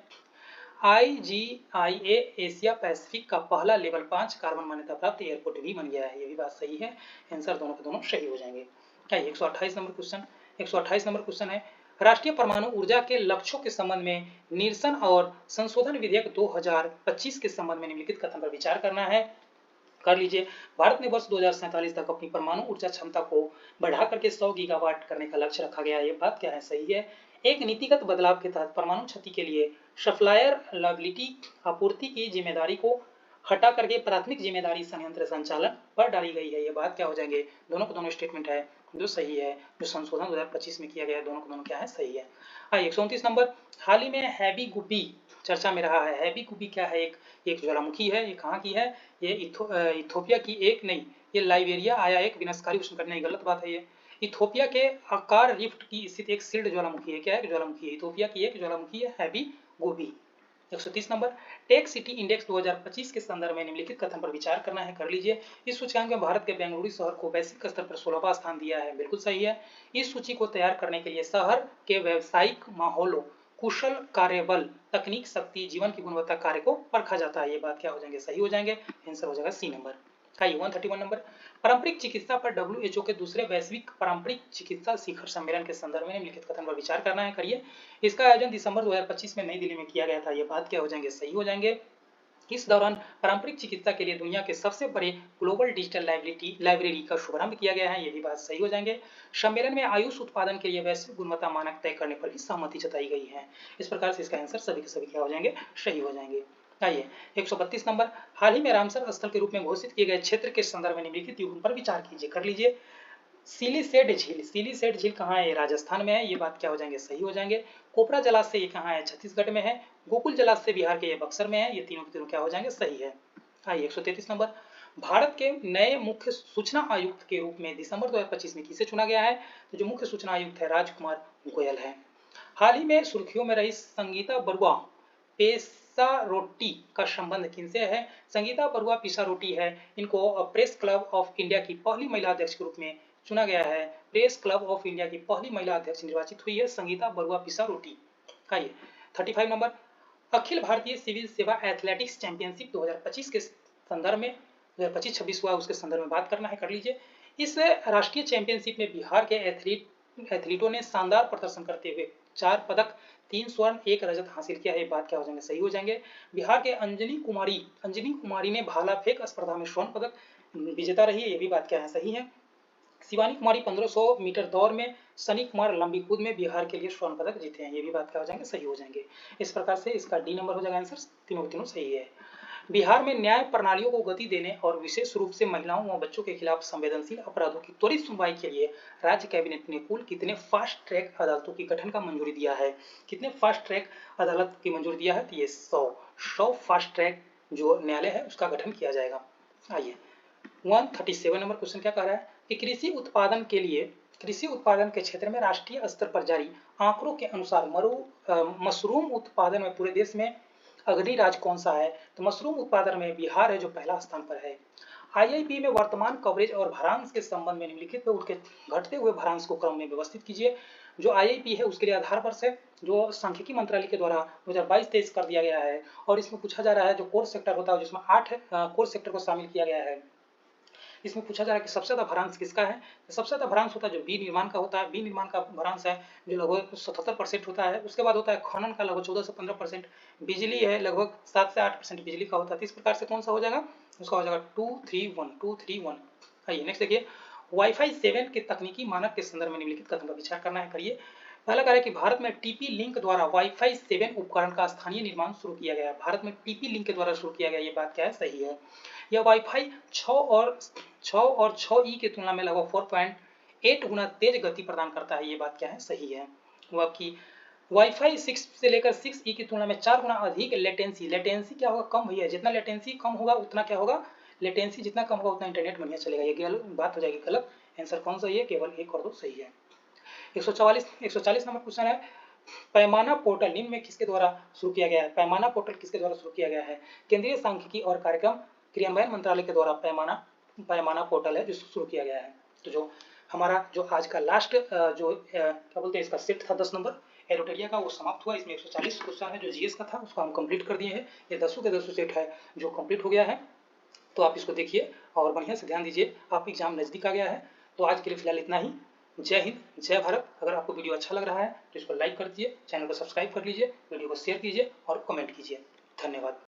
IGIA एशिया पैसिफिक का पहला लेवल 5 कार्बन मान्यता प्राप्त एयरपोर्ट भी बन गया है। ये भी बात सही है। आंसर दोनों के दोनों सही हो जाएंगे। 128 नंबर क्वेश्चन 128 नंबर क्वेश्चन है, राष्ट्रीय परमाणु ऊर्जा के लक्ष्यों के संबंध में निरसन और संशोधन विधेयक 2025 के संबंध में निम्नलिखित कथन पर विचार करना है। कर लीजिए। भारत ने वर्ष 2047 तक अपनी परमाणु ऊर्जा क्षमता को बढ़ा करके 100 गीगावाट करने का लक्ष्य रखा गया है। ये बात क्या है? सही है। एक नीतिगत बदलाव के तहत परमाणु क्षति के लिए सप्लायर लायबिलिटी आपूर्ति की जिम्मेदारी को हटा करके प्राथमिक जिम्मेदारी संयंत्र संचालन पर डाली गई है। ये बात क्या हो जाएंगे, दोनों को दोनों स्टेटमेंट है जो सही है, जो संशोधन 2025 में किया गया है, दोनों को दोनों क्या है, सही है। 129 नंबर, हाल ही में हैवी गुब्बी चर्चा में रहा है। हैवी गुब्बी क्या है, एक ज्वालामुखी है। ये कहाँ की है, ये इथोपिया की एक नहीं, ये लाइबेरिया आया एक विनाशकारी उष्णकटिबंधीय, गलत बात है ये। इथोपिया के आकार रिफ्ट की स्थित एक सील्ड ज्वालामुखी है। क्या है, ज्वालामुखी है, इथोपिया की एक ज्वालामुखी है Hayli Gubbi. 130 number, tech city index 2025 के संदर्भ में निम्नलिखित कथन पर विचार करना है, कर लीजिए। इस सूचकांक में भारत के बेंगलुरु शहर को वैश्विक स्तर पर 16वां स्थान दिया है, बिल्कुल सही है। इस सूची को तैयार करने के लिए शहर के व्यावसायिक माहौलों, कुशल कार्यबल, तकनीक, शक्ति, जीवन की गुणवत्ता कार्य को परखा जाता है। ये बात क्या हो जाएंगे, सही हो जाएंगे। आंसर हो जाएगा सी नंबर। 131 नंबर, पारंपरिक चिकित्सा पर WHO के दूसरे वैश्विक पारंपरिक चिकित्सा शिखर सम्मेलन के संदर्भ में निम्नलिखित कथन पर विचार करना है, करिए। इसका आयोजन दिसंबर 2025 में नई दिल्ली में किया गया था। ये बात क्या हो जाएंगे, सही हो जाएंगे। इस दौरान पारंपरिक चिकित्सा के लिए दुनिया के सबसे बड़े ग्लोबल डिजिटल लाइब्रेरी का शुभारंभ किया गया है। ये भी बात सही हो जाएंगे। सम्मेलन में आयुष उत्पादन के लिए वैश्विक गुणवत्ता मानक तय करने पर भी सहमति जताई गई है। इस प्रकार से इसका आंसर सभी के सभी क्या हो जाएंगे, सही हो जाएंगे। आइए 132 नंबर, हाल ही में रामसर स्थल के रूप में घोषित किए गए क्षेत्र के संदर्भ में निम्नलिखित युग्म पर विचार कीजिए, कर लीजिए। सिलीसेड झील, सिलीसेड झील कहाँ है, राजस्थान में है। ये बात क्या हो जाएंगे, सही हो जाएंगे। कोपरा जलाशय ये कहाँ है, छत्तीसगढ़ में है। गोकुल जलाशय बिहार के, ये बक्सर में है। ये तीनों के तीनों क्या हो जाएंगे, सही है। आइए 133 नंबर, भारत के नए मुख्य सूचना आयुक्त के रूप में दिसंबर 2025 में किसे चुना गया है, तो जो मुख्य सूचना आयुक्त है राजकुमार गोयल है। हाल ही में सुर्खियों में रही संगीता बरुआ पिसारोटी का संबंध किनसे है। संगीता बरुआ पिसारोटी है, इनको प्रेस क्लब ऑफ इंडिया की पहली महिला अध्यक्ष के रूप में चुना गया है। प्रेस क्लब ऑफ इंडिया की पहली महिला अध्यक्ष निर्वाचित हुई है संगीता बरुआ पिसारोटी। आइए 35 नंबर, अखिल भारतीय सिविल सेवा एथलेटिक्स चैंपियनशिप 2025 के संदर्भ में 2025-26 हुआ, उसके संदर्भ में बात करना है, कर लीजिए। इस राष्ट्रीय चैंपियनशिप में बिहार के एथलीटों ने शानदार प्रदर्शन करते हुए 4 पदक, 3 स्वर्ण, 1 रजत हासिल किया है। बात क्या हो जाएंगे, सही हो जाएंगे। बिहार के अंजनी कुमारी ने भाला फेंक स्पर्धा में स्वर्ण पदक विजेता रही है। ये भी बात क्या है, सही है। शिवानी कुमारी 1500 मीटर दौड़ में, सनी कुमार लंबी कूद में बिहार के लिए स्वर्ण पदक जीते हैं। ये भी बात क्या हो जाएंगे, सही हो जाएंगे। इस प्रकार से इसका डी नंबर हो जाएगा आंसर, तीनों तीनों सही है। बिहार में न्याय प्रणालियों को गति देने और विशेष रूप से महिलाओं व बच्चों के खिलाफ संवेदनशील अपराधों की त्वरित सुनवाई के लिए राज्य कैबिनेट ने कुल कितने फास्ट ट्रैक अदालतों की गठन का मंजूरी दिया है। कितने फास्ट ट्रैक अदालत की मंजूरी दिया है, तो ये 100 फास्ट ट्रैक जो न्यायालय है उसका गठन किया जाएगा। आइए 137 नंबर क्वेश्चन क्या कह रहा है कि कृषि उत्पादन के क्षेत्र में राष्ट्रीय स्तर पर जारी आंकड़ों के अनुसार मशरूम उत्पादन में पूरे देश में अग्रणी राज्य कौन सा है, तो मशरूम उत्पादन में बिहार है जो पहला स्थान पर है। आईआईपी में वर्तमान कवरेज और भरांश के संबंध में निम्नलिखित में उनके घटते हुए भरांश को क्रम में व्यवस्थित कीजिए। जो आईआईपी है उसके लिए आधार वर्ष है जो सांख्यिकी मंत्रालय के द्वारा 2022-23 कर दिया गया है, और इसमें पूछा जा रहा है जो कोर सेक्टर होता है जिसमें 8 कोर सेक्टर को शामिल किया गया है। इसमें पूछा जा रहा है कि सबसे ज्यादा भरांश किसका है, सबसे ज्यादा भरांश होता है जो बी निर्माण का होता है। बी निर्माण का भरांश है जो लगभग 77% होता है। उसके बाद होता है खनन का लगभग 14 से 15%, बिजली है लगभग 7 से 8% बिजली का होता है। इस प्रकार से कौन सा हो जाएगा, उसका हो जाएगा 231। आइए नेक्स्ट देखिए, वाईफाई 7 के तकनीकी मानक के संदर्भ में निम्नलिखित कथन पर विचार करना है, करिए। पहला कार्य कि भारत में टीपी लिंक द्वारा वाईफाई 7 उपकरण का स्थानीय निर्माण शुरू किया गया है। भारत में टीपी लिंक के द्वारा शुरू किया गया, ये बात क्या है, सही है। यह वाईफाई 6 और 6E की तुलना में लगभग 4.8 गुना तेज गति प्रदान करता है। ये बात क्या है, सही है। वह की वाईफाई 6 से लेकर 6E की तुलना में 4 गुना अधिक लेटेंसी क्या होगा, कम भैया। जितना लेटेंसी कम होगा उतना क्या होगा, लेटेंसी जितना कम होगा उतना इंटरनेट बढ़िया चलेगा। ये बात हो जाएगी गलत। आंसर कौन सा है, केवल 1 और 2 सही है। 140 नंबर क्वेश्चन है, पैमाना पोर्टल निम्न में किसके द्वारा शुरू किया गया है। पैमाना पोर्टल किसके द्वारा शुरू किया गया है, केंद्रीय सांख्यिकी और कार्यक्रम क्रियान्वयन मंत्रालय के द्वारा पैमाना पोर्टल है जो शुरू किया गया है। तो जो हमारा जो आज का लास्ट जो क्या बोलते हैं इसका सेट था 10 नंबर एरोटेरिया का, वो समाप्त हुआ। इसमें 140 क्वेश्चन है जो जीएस का था, उसको हम कंप्लीट कर दिए हैं। ये 10 के 10 सेट है जो कंप्लीट हो गया है। तो आप इसको देखिए और बढ़िया से ध्यान दीजिए, आप एग्जाम नजदीक आ गया है। तो आज के लिए फिलहाल इतना ही। जय हिंद, जय भारत। अगर आपको वीडियो अच्छा लग रहा है तो इसको लाइक कर दीजिए, चैनल को सब्सक्राइब कर लीजिए, वीडियो को शेयर कीजिए और कमेंट कीजिए। धन्यवाद।